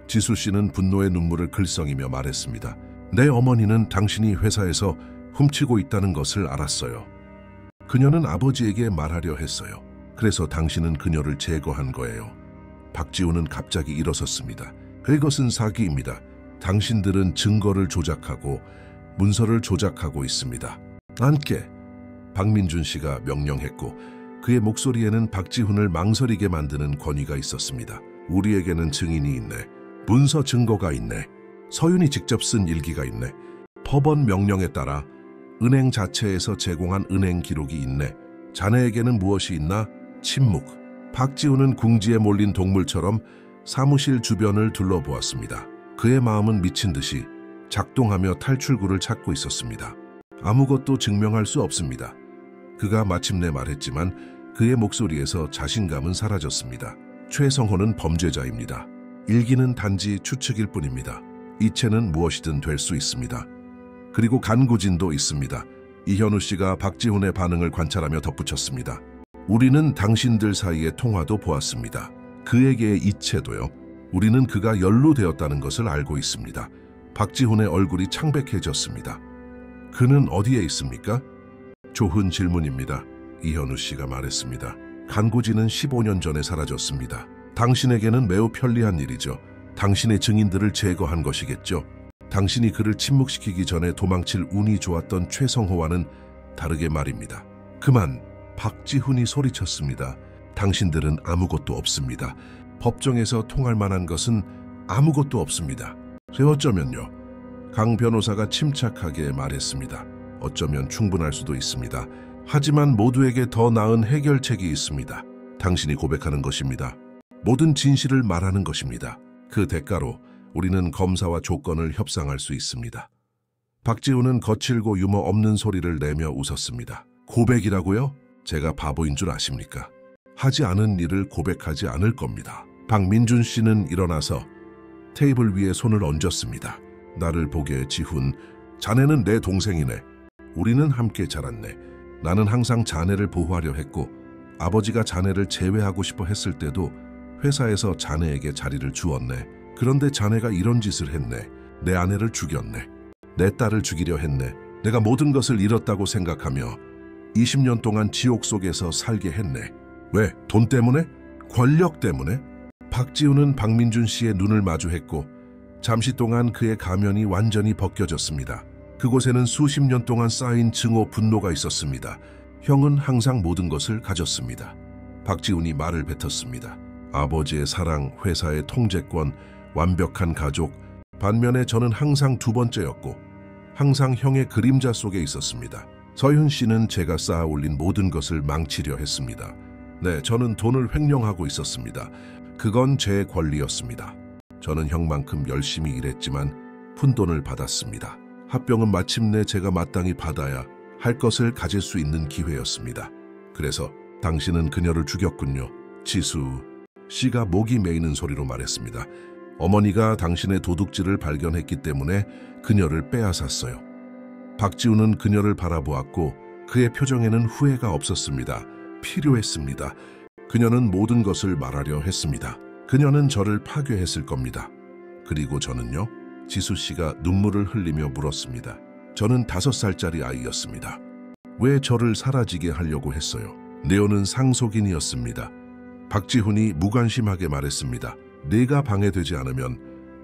지수 씨는 분노의 눈물을 글썽이며 말했습니다. 내 어머니는 당신이 회사에서 훔치고 있다는 것을 알았어요. 그녀는 아버지에게 말하려 했어요. 그래서 당신은 그녀를 제거한 거예요. 박지훈은 갑자기 일어섰습니다. 그것은 사기입니다. 당신들은 증거를 조작하고 문서를 조작하고 있습니다. 앉게. 박민준 씨가 명령했고 그의 목소리에는 박지훈을 망설이게 만드는 권위가 있었습니다. 우리에게는 증인이 있네. 문서 증거가 있네. 서윤이 직접 쓴 일기가 있네. 법원 명령에 따라 은행 자체에서 제공한 은행 기록이 있네. 자네에게는 무엇이 있나? 침묵. 박지훈은 궁지에 몰린 동물처럼 사무실 주변을 둘러보았습니다. 그의 마음은 미친 듯이 작동하며 탈출구를 찾고 있었습니다. 아무것도 증명할 수 없습니다. 그가 마침내 말했지만 그의 목소리에서 자신감은 사라졌습니다. 최성호는 범죄자입니다. 일기는 단지 추측일 뿐입니다. 이체는 무엇이든 될 수 있습니다. 그리고 간구진도 있습니다. 이현우 씨가 박지훈의 반응을 관찰하며 덧붙였습니다. 우리는 당신들 사이의 통화도 보았습니다. 그에게의 이체도요. 우리는 그가 연루되었다는 것을 알고 있습니다. 박지훈의 얼굴이 창백해졌습니다. 그는 어디에 있습니까? 좋은 질문입니다. 이현우 씨가 말했습니다. 간구진은 15년 전에 사라졌습니다. 당신에게는 매우 편리한 일이죠. 당신의 증인들을 제거한 것이겠죠. 당신이 그를 침묵시키기 전에 도망칠 운이 좋았던 최성호와는 다르게 말입니다. 그만. 박지훈이 소리쳤습니다. 당신들은 아무것도 없습니다. 법정에서 통할 만한 것은 아무것도 없습니다. 어쩌면요. 강 변호사가 침착하게 말했습니다. 어쩌면 충분할 수도 있습니다. 하지만 모두에게 더 나은 해결책이 있습니다. 당신이 고백하는 것입니다. 모든 진실을 말하는 것입니다. 그 대가로 우리는 검사와 조건을 협상할 수 있습니다. 박지훈은 거칠고 유머 없는 소리를 내며 웃었습니다. 고백이라고요? 제가 바보인 줄 아십니까? 하지 않은 일을 고백하지 않을 겁니다. 박민준 씨는 일어나서 테이블 위에 손을 얹었습니다. 나를 보게 지훈, 자네는 내 동생이네. 우리는 함께 자랐네. 나는 항상 자네를 보호하려 했고 아버지가 자네를 제외하고 싶어 했을 때도 회사에서 자네에게 자리를 주었네. 그런데 자네가 이런 짓을 했네. 내 아내를 죽였네. 내 딸을 죽이려 했네. 내가 모든 것을 잃었다고 생각하며 20년 동안 지옥 속에서 살게 했네. 왜? 돈 때문에? 권력 때문에? 박지훈은 박민준 씨의 눈을 마주했고 잠시 동안 그의 가면이 완전히 벗겨졌습니다. 그곳에는 수십 년 동안 쌓인 증오, 분노가 있었습니다. 형은 항상 모든 것을 가졌습니다. 박지훈이 말을 뱉었습니다. 아버지의 사랑, 회사의 통제권, 완벽한 가족. 반면에 저는 항상 두 번째였고 항상 형의 그림자 속에 있었습니다. 서윤 씨는 제가 쌓아 올린 모든 것을 망치려 했습니다. 네, 저는 돈을 횡령하고 있었습니다. 그건 제 권리였습니다. 저는 형만큼 열심히 일했지만 푼돈을 받았습니다. 합병은 마침내 제가 마땅히 받아야 할 것을 가질 수 있는 기회였습니다. 그래서 당신은 그녀를 죽였군요. 지수 씨가 목이 메이는 소리로 말했습니다. 어머니가 당신의 도둑질을 발견했기 때문에 그녀를 빼앗았어요. 박지훈은 그녀를 바라보았고 그의 표정에는 후회가 없었습니다. 필요했습니다. 그녀는 모든 것을 말하려 했습니다. 그녀는 저를 파괴했을 겁니다. 그리고 저는요? 지수 씨가 눈물을 흘리며 물었습니다. 저는 5살짜리 아이였습니다. 왜 저를 사라지게 하려고 했어요? 네오는 상속인이었습니다. 박지훈이 무관심하게 말했습니다. 네가 방해되지 않으면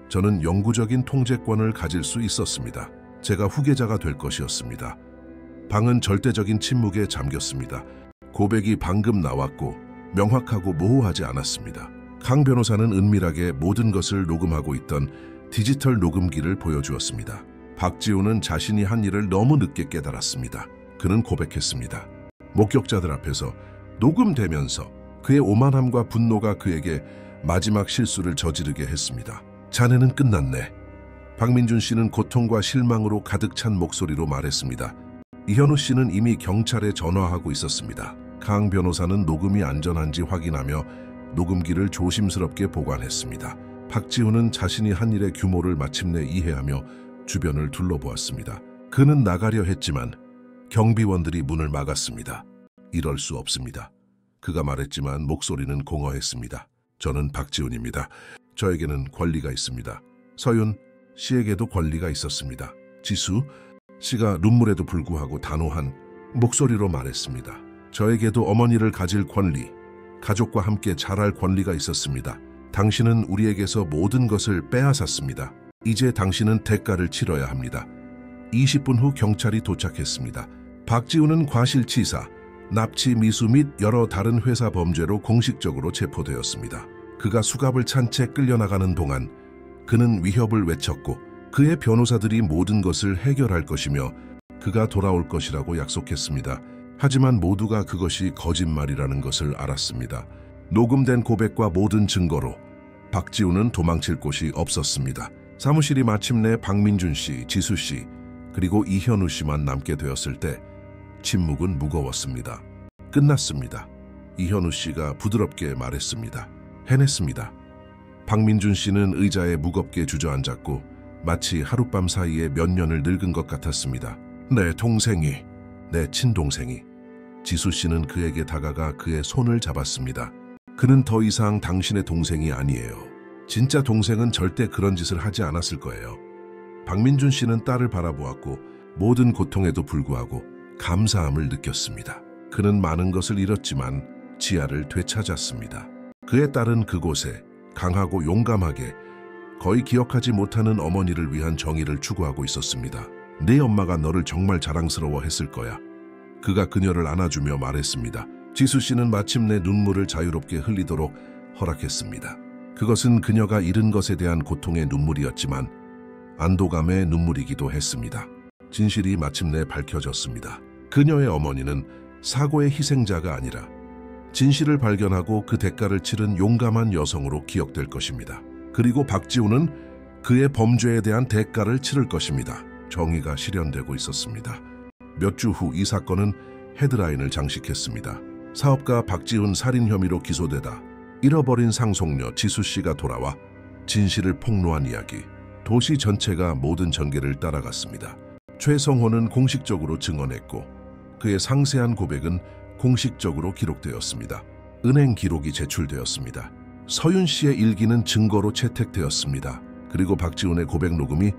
저는 영구적인 통제권을 가질 수 있었습니다. 제가 후계자가 될 것이었습니다. 방은 절대적인 침묵에 잠겼습니다. 고백이 방금 나왔고 명확하고 모호하지 않았습니다. 강 변호사는 은밀하게 모든 것을 녹음하고 있던 디지털 녹음기를 보여주었습니다. 박지훈은 자신이 한 일을 너무 늦게 깨달았습니다. 그는 고백했습니다. 목격자들 앞에서 녹음되면서 그의 오만함과 분노가 그에게 마지막 실수를 저지르게 했습니다. 자네는 끝났네. 박민준 씨는 고통과 실망으로 가득 찬 목소리로 말했습니다. 이현우 씨는 이미 경찰에 전화하고 있었습니다. 강 변호사는 녹음이 안전한지 확인하며 녹음기를 조심스럽게 보관했습니다. 박지훈은 자신이 한 일의 규모를 마침내 이해하며 주변을 둘러보았습니다. 그는 나가려 했지만 경비원들이 문을 막았습니다. 이럴 수 없습니다. 그가 말했지만 목소리는 공허했습니다. 저는 박지훈입니다. 저에게는 권리가 있습니다. 서윤 씨에게도 권리가 있었습니다. 지수 씨가 눈물에도 불구하고 단호한 목소리로 말했습니다. 저에게도 어머니를 가질 권리, 가족과 함께 자랄 권리가 있었습니다. 당신은 우리에게서 모든 것을 빼앗았습니다. 이제 당신은 대가를 치러야 합니다. 20분 후 경찰이 도착했습니다. 박지훈은 과실치사, 납치 미수 및 여러 다른 회사 범죄로 공식적으로 체포되었습니다. 그가 수갑을 찬 채 끌려나가는 동안 그는 위협을 외쳤고 그의 변호사들이 모든 것을 해결할 것이며 그가 돌아올 것이라고 약속했습니다. 하지만 모두가 그것이 거짓말이라는 것을 알았습니다. 녹음된 고백과 모든 증거로 박지훈은 도망칠 곳이 없었습니다. 사무실이 마침내 박민준 씨, 지수 씨, 그리고 이현우 씨만 남게 되었을 때 침묵은 무거웠습니다. 끝났습니다. 이현우 씨가 부드럽게 말했습니다. 해냈습니다. 박민준 씨는 의자에 무겁게 주저앉았고 마치 하룻밤 사이에 몇 년을 늙은 것 같았습니다. 내 동생이, 내 친동생이. 지수 씨는 그에게 다가가 그의 손을 잡았습니다. 그는 더 이상 당신의 동생이 아니에요. 진짜 동생은 절대 그런 짓을 하지 않았을 거예요. 박민준 씨는 딸을 바라보았고 모든 고통에도 불구하고 감사함을 느꼈습니다. 그는 많은 것을 잃었지만 지아를 되찾았습니다. 그의 딸은 그곳에 강하고 용감하게 거의 기억하지 못하는 어머니를 위한 정의를 추구하고 있었습니다. 네 엄마가 너를 정말 자랑스러워했을 거야. 그가 그녀를 안아주며 말했습니다. 지수 씨는 마침내 눈물을 자유롭게 흘리도록 허락했습니다. 그것은 그녀가 잃은 것에 대한 고통의 눈물이었지만 안도감의 눈물이기도 했습니다. 진실이 마침내 밝혀졌습니다. 그녀의 어머니는 사고의 희생자가 아니라 진실을 발견하고 그 대가를 치른 용감한 여성으로 기억될 것입니다. 그리고 박지훈은 그의 범죄에 대한 대가를 치를 것입니다. 정의가 실현되고 있었습니다. 몇 주 후 이 사건은 헤드라인을 장식했습니다. 사업가 박지훈 살인 혐의로 기소되다 잃어버린 상속녀 지수 씨가 돌아와 진실을 폭로한 이야기. 도시 전체가 모든 전개를 따라갔습니다. 최성호는 공식적으로 증언했고 그의 상세한 고백은 공식적으로 기록되었습니다. 은행 기록이 제출되었습니다. 서윤 씨의 일기는 증거로 채택되었습니다. 그리고 박지훈의 고백 녹음이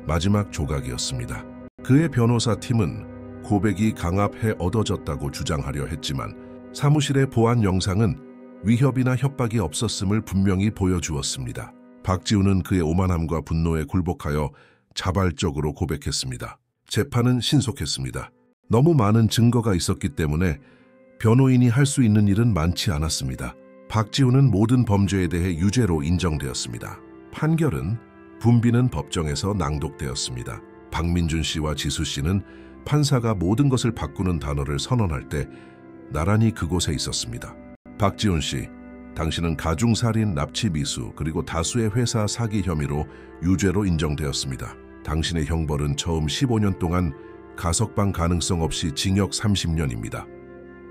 마지막 조각이었습니다. 그의 변호사 팀은 고백이 강압해 얻어졌다고 주장하려 했지만 사무실의 보안 영상은 위협이나 협박이 없었음을 분명히 보여주었습니다. 박지훈은 그의 오만함과 분노에 굴복하여 자발적으로 고백했습니다. 재판은 신속했습니다. 너무 많은 증거가 있었기 때문에 변호인이 할 수 있는 일은 많지 않았습니다. 박지훈은 모든 범죄에 대해 유죄로 인정되었습니다. 판결은 분비는 법정에서 낭독되었습니다. 박민준 씨와 지수 씨는 판사가 모든 것을 바꾸는 단어를 선언할 때 나란히 그곳에 있었습니다. 박지훈 씨, 당신은 가중살인, 납치미수, 그리고 다수의 회사 사기 혐의로 유죄로 인정되었습니다. 당신의 형벌은 처음 15년 동안 가석방 가능성 없이 징역 30년입니다.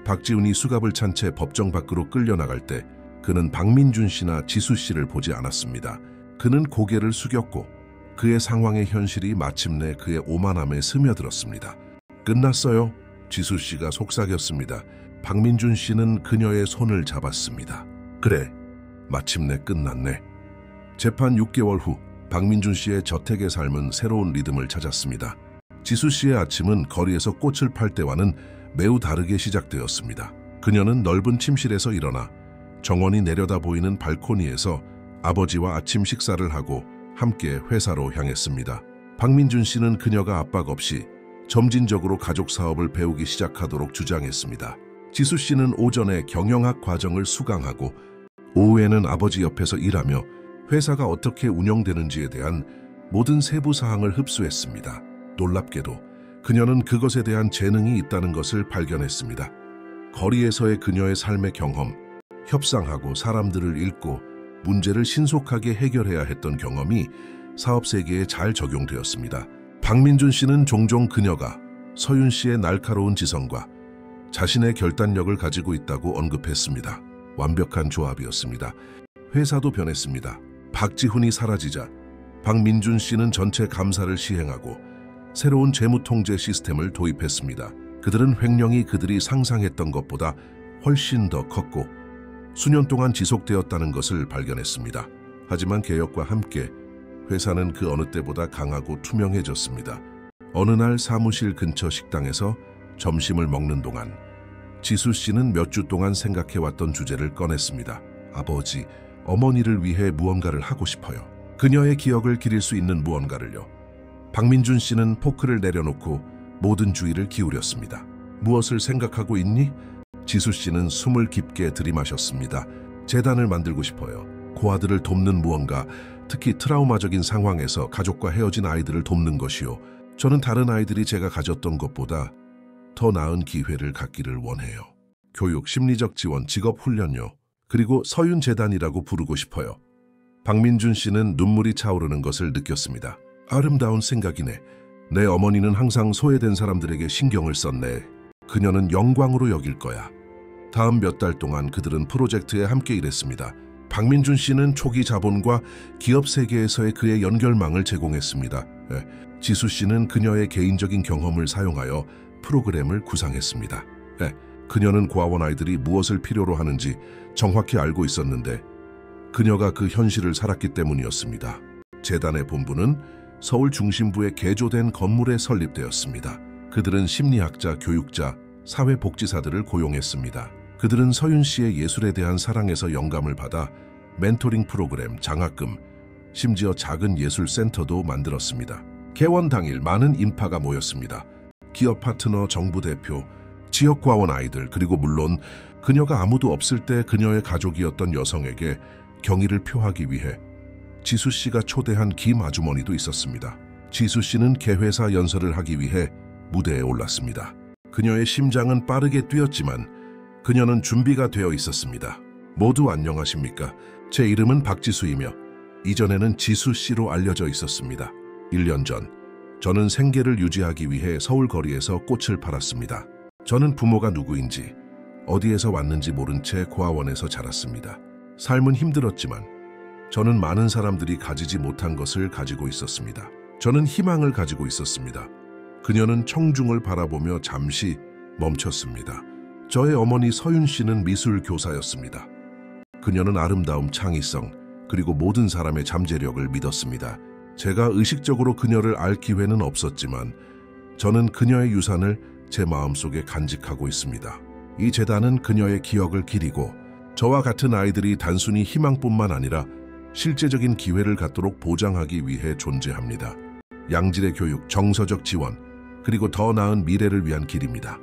박지훈이 수갑을 찬 채 법정 밖으로 끌려나갈 때 그는 박민준 씨나 지수 씨를 보지 않았습니다. 그는 고개를 숙였고 그의 상황의 현실이 마침내 그의 오만함에 스며들었습니다. 끝났어요. 지수 씨가 속삭였습니다. 박민준 씨는 그녀의 손을 잡았습니다. 그래, 마침내 끝났네. 재판 6개월 후 박민준 씨의 저택의 삶은 새로운 리듬을 찾았습니다. 지수 씨의 아침은 거리에서 꽃을 팔 때와는 매우 다르게 시작되었습니다. 그녀는 넓은 침실에서 일어나 정원이 내려다 보이는 발코니에서 아버지와 아침 식사를 하고 함께 회사로 향했습니다. 박민준 씨는 그녀가 압박 없이 점진적으로 가족 사업을 배우기 시작하도록 주장했습니다. 지수 씨는 오전에 경영학 과정을 수강하고 오후에는 아버지 옆에서 일하며 회사가 어떻게 운영되는지에 대한 모든 세부 사항을 흡수했습니다. 놀랍게도 그녀는 그것에 대한 재능이 있다는 것을 발견했습니다. 거리에서의 그녀의 삶의 경험, 협상하고 사람들을 읽고 문제를 신속하게 해결해야 했던 경험이 사업 세계에 잘 적용되었습니다. 박민준 씨는 종종 그녀가 서윤 씨의 날카로운 지성과 자신의 결단력을 가지고 있다고 언급했습니다. 완벽한 조합이었습니다. 회사도 변했습니다. 박지훈이 사라지자 박민준 씨는 전체 감사를 시행하고 새로운 재무통제 시스템을 도입했습니다. 그들은 횡령이 그들이 상상했던 것보다 훨씬 더 컸고 수년 동안 지속되었다는 것을 발견했습니다. 하지만 개혁과 함께 회사는 그 어느 때보다 강하고 투명해졌습니다. 어느 날 사무실 근처 식당에서 점심을 먹는 동안 지수 씨는 몇 주 동안 생각해왔던 주제를 꺼냈습니다. 아버지, 어머니를 위해 무언가를 하고 싶어요. 그녀의 기억을 기릴 수 있는 무언가를요. 박민준 씨는 포크를 내려놓고 모든 주의를 기울였습니다. 무엇을 생각하고 있니? 지수 씨는 숨을 깊게 들이마셨습니다. 재단을 만들고 싶어요. 고아들을 돕는 무언가, 특히 트라우마적인 상황에서 가족과 헤어진 아이들을 돕는 것이요. 저는 다른 아이들이 제가 가졌던 것보다 더 나은 기회를 갖기를 원해요. 교육, 심리적 지원, 직업 훈련요. 그리고 서윤 재단이라고 부르고 싶어요. 박민준 씨는 눈물이 차오르는 것을 느꼈습니다. 아름다운 생각이네. 내 어머니는 항상 소외된 사람들에게 신경을 썼네. 그녀는 영광으로 여길 거야. 다음 몇 달 동안 그들은 프로젝트에 함께 일했습니다. 박민준 씨는 초기 자본과 기업 세계에서의 그의 연결망을 제공했습니다. 지수 씨는 그녀의 개인적인 경험을 사용하여 프로그램을 구상했습니다. 그녀는 고아원 아이들이 무엇을 필요로 하는지 정확히 알고 있었는데 그녀가 그 현실을 살았기 때문이었습니다. 재단의 본부는 서울 중심부에 개조된 건물에 설립되었습니다. 그들은 심리학자, 교육자, 사회복지사들을 고용했습니다. 그들은 서윤 씨의 예술에 대한 사랑에서 영감을 받아 멘토링 프로그램, 장학금, 심지어 작은 예술센터도 만들었습니다. 개원 당일 많은 인파가 모였습니다. 기업 파트너, 정부 대표, 지역 과원 아이들, 그리고 물론 그녀가 아무도 없을 때 그녀의 가족이었던 여성에게 경의를 표하기 위해 지수 씨가 초대한 김 아주머니도 있었습니다. 지수 씨는 개회사 연설을 하기 위해 무대에 올랐습니다. 그녀의 심장은 빠르게 뛰었지만 그녀는 준비가 되어 있었습니다. 모두 안녕하십니까? 제 이름은 박지수이며 이전에는 지수 씨로 알려져 있었습니다. 1년 전 저는 생계를 유지하기 위해 서울 거리에서 꽃을 팔았습니다. 저는 부모가 누구인지 어디에서 왔는지 모른 채 고아원에서 자랐습니다. 삶은 힘들었지만 저는 많은 사람들이 가지지 못한 것을 가지고 있었습니다. 저는 희망을 가지고 있었습니다. 그녀는 청중을 바라보며 잠시 멈췄습니다. 저의 어머니 서윤 씨는 미술 교사였습니다. 그녀는 아름다움, 창의성, 그리고 모든 사람의 잠재력을 믿었습니다. 제가 의식적으로 그녀를 알 기회는 없었지만 저는 그녀의 유산을 제 마음속에 간직하고 있습니다. 이 재단은 그녀의 기억을 기리고 저와 같은 아이들이 단순히 희망뿐만 아니라 실제적인 기회를 갖도록 보장하기 위해 존재합니다. 양질의 교육, 정서적 지원, 그리고 더 나은 미래를 위한 길입니다.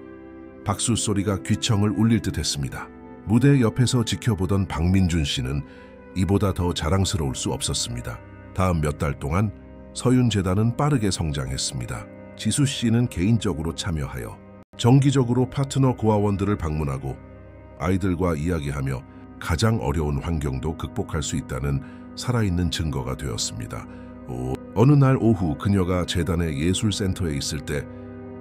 박수 소리가 귀청을 울릴 듯 했습니다. 무대 옆에서 지켜보던 박민준 씨는 이보다 더 자랑스러울 수 없었습니다. 다음 몇 달 동안 서윤재단은 빠르게 성장했습니다. 지수 씨는 개인적으로 참여하여 정기적으로 파트너 고아원들을 방문하고 아이들과 이야기하며 가장 어려운 환경도 극복할 수 있다는 살아있는 증거가 되었습니다. 어느 날 오후 그녀가 재단의 예술센터에 있을 때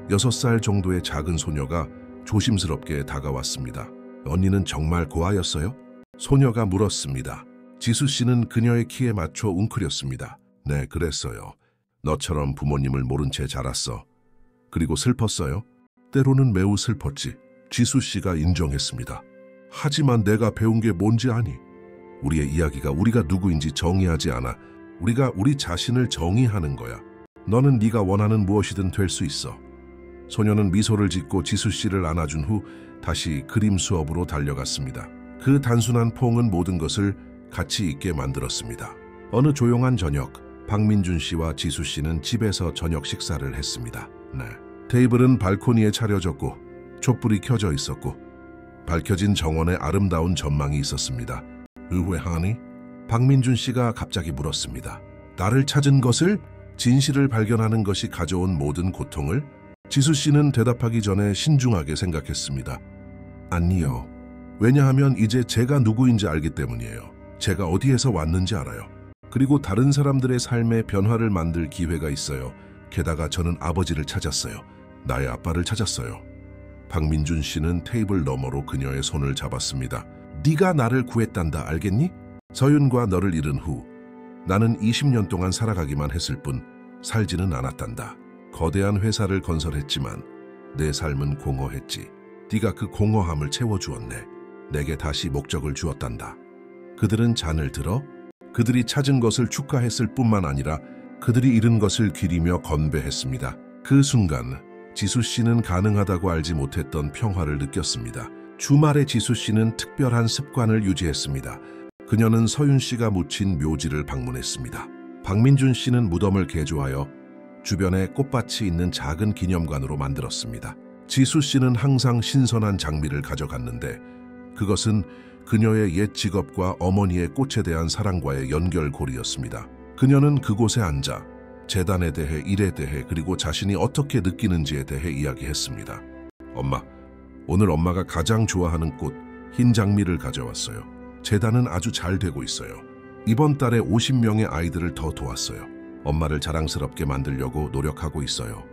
6살 정도의 작은 소녀가 조심스럽게 다가왔습니다. 언니는 정말 고아였어요? 소녀가 물었습니다. 지수 씨는 그녀의 키에 맞춰 웅크렸습니다. 네, 그랬어요. 너처럼 부모님을 모른 채 자랐어. 그리고 슬펐어요? 때로는 매우 슬펐지. 지수 씨가 인정했습니다. 하지만 내가 배운 게 뭔지 아니? 우리의 이야기가 우리가 누구인지 정의하지 않아. 우리가 우리 자신을 정의하는 거야. 너는 네가 원하는 무엇이든 될 수 있어. 소녀는 미소를 짓고 지수 씨를 안아준 후 다시 그림 수업으로 달려갔습니다. 그 단순한 포옹은 모든 것을 가치 있게 만들었습니다. 어느 조용한 저녁, 박민준 씨와 지수 씨는 집에서 저녁 식사를 했습니다. 네. 테이블은 발코니에 차려졌고 촛불이 켜져 있었고 밝혀진 정원에 아름다운 전망이 있었습니다. 의외하니? 박민준 씨가 갑자기 물었습니다. 나를 찾은 것을, 진실을 발견하는 것이 가져온 모든 고통을? 지수 씨는 대답하기 전에 신중하게 생각했습니다. 아니요. 왜냐하면 이제 제가 누구인지 알기 때문이에요. 제가 어디에서 왔는지 알아요. 그리고 다른 사람들의 삶의 변화를 만들 기회가 있어요. 게다가 저는 아버지를 찾았어요. 나의 아빠를 찾았어요. 박민준 씨는 테이블 너머로 그녀의 손을 잡았습니다. 네가 나를 구했단다, 알겠니? 서윤과 너를 잃은 후 나는 20년 동안 살아가기만 했을 뿐 살지는 않았단다. 거대한 회사를 건설했지만 내 삶은 공허했지. 네가 그 공허함을 채워주었네. 내게 다시 목적을 주었단다. 그들은 잔을 들어 그들이 찾은 것을 축하했을 뿐만 아니라 그들이 잃은 것을 기리며 건배했습니다. 그 순간 지수 씨는 가능하다고 알지 못했던 평화를 느꼈습니다. 주말에 지수 씨는 특별한 습관을 유지했습니다. 그녀는 서윤 씨가 묻힌 묘지를 방문했습니다. 박민준 씨는 무덤을 개조하여 주변에 꽃밭이 있는 작은 기념관으로 만들었습니다. 지수 씨는 항상 신선한 장미를 가져갔는데 그것은 그녀의 옛 직업과 어머니의 꽃에 대한 사랑과의 연결고리였습니다. 그녀는 그곳에 앉아 재단에 대해, 일에 대해, 그리고 자신이 어떻게 느끼는지에 대해 이야기했습니다. 엄마, 오늘 엄마가 가장 좋아하는 꽃, 흰 장미를 가져왔어요. 재단은 아주 잘 되고 있어요. 이번 달에 50명의 아이들을 더 도왔어요. 엄마를 자랑스럽게 만들려고 노력하고 있어요.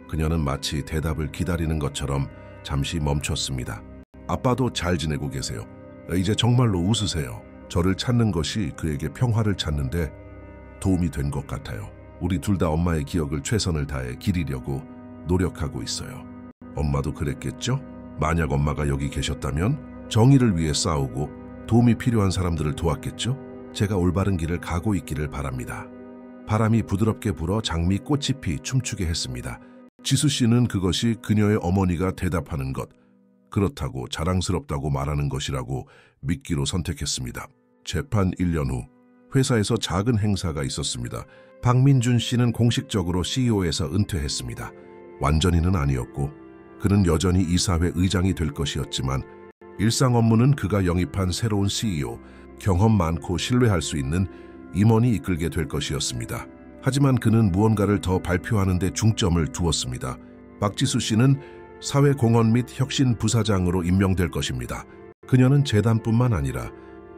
그녀는 마치 대답을 기다리는 것처럼 잠시 멈췄습니다. 아빠도 잘 지내고 계세요. 이제 정말로 웃으세요. 저를 찾는 것이 그에게 평화를 찾는데 도움이 된 것 같아요. 우리 둘 다 엄마의 기억을 최선을 다해 기리려고 노력하고 있어요. 엄마도 그랬겠죠? 만약 엄마가 여기 계셨다면 정의를 위해 싸우고 도움이 필요한 사람들을 도왔겠죠? 제가 올바른 길을 가고 있기를 바랍니다. 바람이 부드럽게 불어 장미 꽃잎이 춤추게 했습니다. 지수 씨는 그것이 그녀의 어머니가 대답하는 것, 그렇다고 자랑스럽다고 말하는 것이라고 믿기로 선택했습니다. 재판 1년 후 회사에서 작은 행사가 있었습니다. 박민준 씨는 공식적으로 CEO에서 은퇴했습니다. 완전히는 아니었고 그는 여전히 이사회 의장이 될 것이었지만 일상 업무는 그가 영입한 새로운 CEO, 경험 많고 신뢰할 수 있는 임원이 이끌게 될 것이었습니다. 하지만 그는 무언가를 더 발표하는 데 중점을 두었습니다. 박지수 씨는 사회공헌 및 혁신 부사장으로 임명될 것입니다. 그녀는 재단뿐만 아니라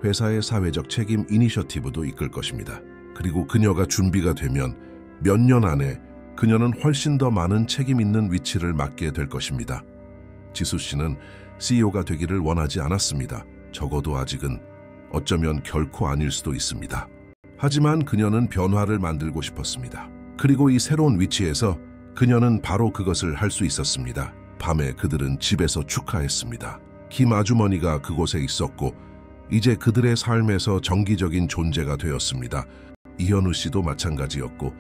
회사의 사회적 책임 이니셔티브도 이끌 것입니다. 그리고 그녀가 준비가 되면 몇 년 안에 그녀는 훨씬 더 많은 책임 있는 위치를 맡게 될 것입니다. 지수 씨는 CEO가 되기를 원하지 않았습니다. 적어도 아직은, 어쩌면 결코 아닐 수도 있습니다. 하지만 그녀는 변화를 만들고 싶었습니다. 그리고 이 새로운 위치에서 그녀는 바로 그것을 할 수 있었습니다. 밤에 그들은 집에서 축하했습니다. 김 아주머니가 그곳에 있었고 이제 그들의 삶에서 정기적인 존재가 되었습니다. 이현우 씨도 마찬가지였고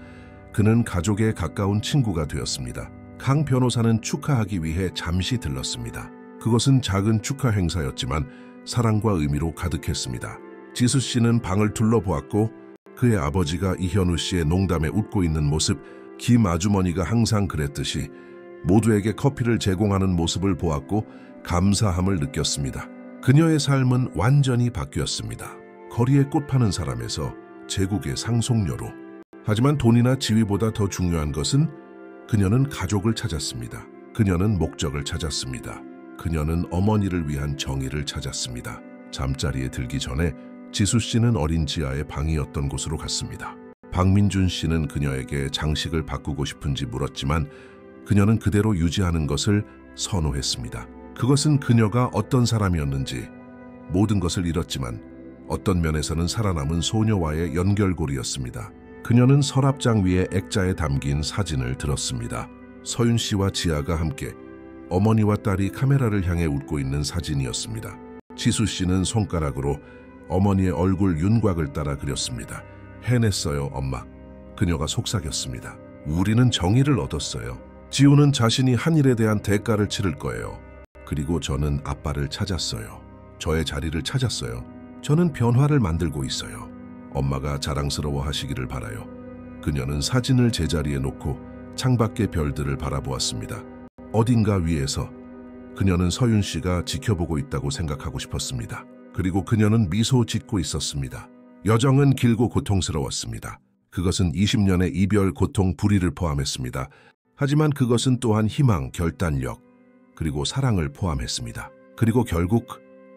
그는 가족의 가까운 친구가 되었습니다. 강 변호사는 축하하기 위해 잠시 들렀습니다. 그것은 작은 축하 행사였지만 사랑과 의미로 가득했습니다. 지수 씨는 방을 둘러보았고 그의 아버지가 이현우 씨의 농담에 웃고 있는 모습, 김 아주머니가 항상 그랬듯이 모두에게 커피를 제공하는 모습을 보았고 감사함을 느꼈습니다. 그녀의 삶은 완전히 바뀌었습니다. 거리에 꽃 파는 사람에서 제국의 상속녀로. 하지만 돈이나 지위보다 더 중요한 것은 그녀는 가족을 찾았습니다. 그녀는 목적을 찾았습니다. 그녀는 어머니를 위한 정의를 찾았습니다. 잠자리에 들기 전에 지수 씨는 어린 지아의 방이었던 곳으로 갔습니다. 박민준 씨는 그녀에게 장식을 바꾸고 싶은지 물었지만 그녀는 그대로 유지하는 것을 선호했습니다. 그것은 그녀가 어떤 사람이었는지, 모든 것을 잃었지만 어떤 면에서는 살아남은 소녀와의 연결고리였습니다. 그녀는 서랍장 위에 액자에 담긴 사진을 들었습니다. 서윤 씨와 지아가 함께 어머니와 딸이 카메라를 향해 웃고 있는 사진이었습니다. 지수 씨는 손가락으로 어머니의 얼굴 윤곽을 따라 그렸습니다. 해냈어요, 엄마. 그녀가 속삭였습니다. 우리는 정의를 얻었어요. 지우는 자신이 한 일에 대한 대가를 치를 거예요. 그리고 저는 아빠를 찾았어요. 저의 자리를 찾았어요. 저는 변화를 만들고 있어요. 엄마가 자랑스러워 하시기를 바라요. 그녀는 사진을 제자리에 놓고 창밖의 별들을 바라보았습니다. 어딘가 위에서 그녀는 서윤 씨가 지켜보고 있다고 생각하고 싶었습니다. 그리고 그녀는 미소 짓고 있었습니다. 여정은 길고 고통스러웠습니다. 그것은 20년의 이별, 고통, 불의를 포함했습니다. 하지만 그것은 또한 희망, 결단력, 그리고 사랑을 포함했습니다. 그리고 결국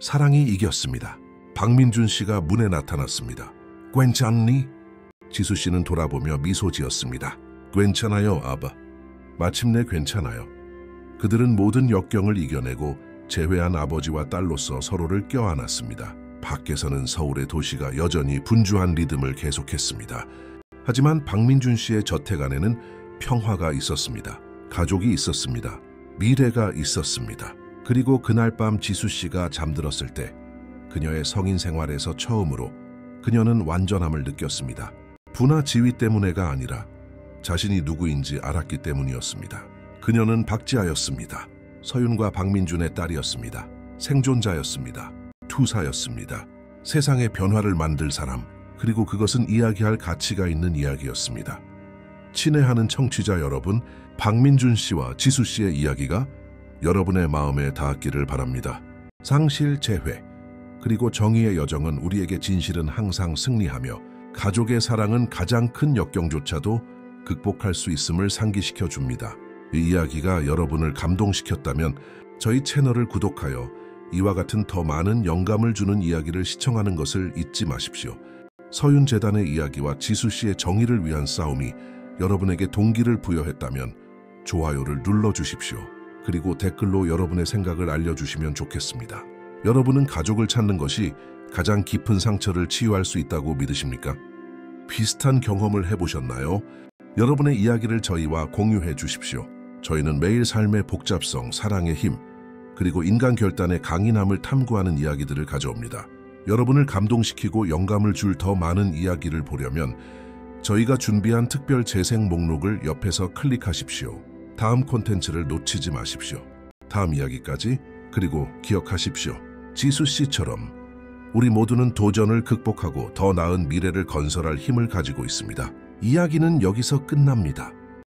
사랑이 이겼습니다. 박민준 씨가 문에 나타났습니다. 괜찮니? 지수 씨는 돌아보며 미소 지었습니다. 괜찮아요, 아바. 마침내 괜찮아요. 그들은 모든 역경을 이겨내고 재회한 아버지와 딸로서 서로를 껴안았습니다. 밖에서는 서울의 도시가 여전히 분주한 리듬을 계속했습니다. 하지만 박민준 씨의 저택 안에는 평화가 있었습니다. 가족이 있었습니다. 미래가 있었습니다. 그리고 그날 밤 지수 씨가 잠들었을 때 그녀의 성인 생활에서 처음으로 그녀는 완전함을 느꼈습니다. 부나 지위 때문에가 아니라 자신이 누구인지 알았기 때문이었습니다. 그녀는 박지아였습니다. 서윤과 박민준의 딸이었습니다. 생존자였습니다. 투사였습니다. 세상의 변화를 만들 사람, 그리고 그것은 이야기할 가치가 있는 이야기였습니다. 친애하는 청취자 여러분, 박민준 씨와 지수 씨의 이야기가 여러분의 마음에 닿았기를 바랍니다. 상실, 재회, 그리고 정의의 여정은 우리에게 진실은 항상 승리하며 가족의 사랑은 가장 큰 역경조차도 극복할 수 있음을 상기시켜 줍니다. 이 이야기가 여러분을 감동시켰다면 저희 채널을 구독하여 이와 같은 더 많은 영감을 주는 이야기를 시청하는 것을 잊지 마십시오. 서윤재단의 이야기와 지수 씨의 정의를 위한 싸움이 여러분에게 동기를 부여했다면 좋아요를 눌러주십시오. 그리고 댓글로 여러분의 생각을 알려주시면 좋겠습니다. 여러분은 가족을 찾는 것이 가장 깊은 상처를 치유할 수 있다고 믿으십니까? 비슷한 경험을 해보셨나요? 여러분의 이야기를 저희와 공유해 주십시오. 저희는 매일 삶의 복잡성, 사랑의 힘, 그리고 인간 결단의 강인함을 탐구하는 이야기들을 가져옵니다. 여러분을 감동시키고 영감을 줄 더 많은 이야기를 보려면 저희가 준비한 특별 재생 목록을 옆에서 클릭하십시오. 다음 콘텐츠를 놓치지 마십시오. 다음 이야기까지, 그리고 기억하십시오. 지수 씨처럼 우리 모두는 도전을 극복하고 더 나은 미래를 건설할 힘을 가지고 있습니다. 이야기는 여기서 끝납니다.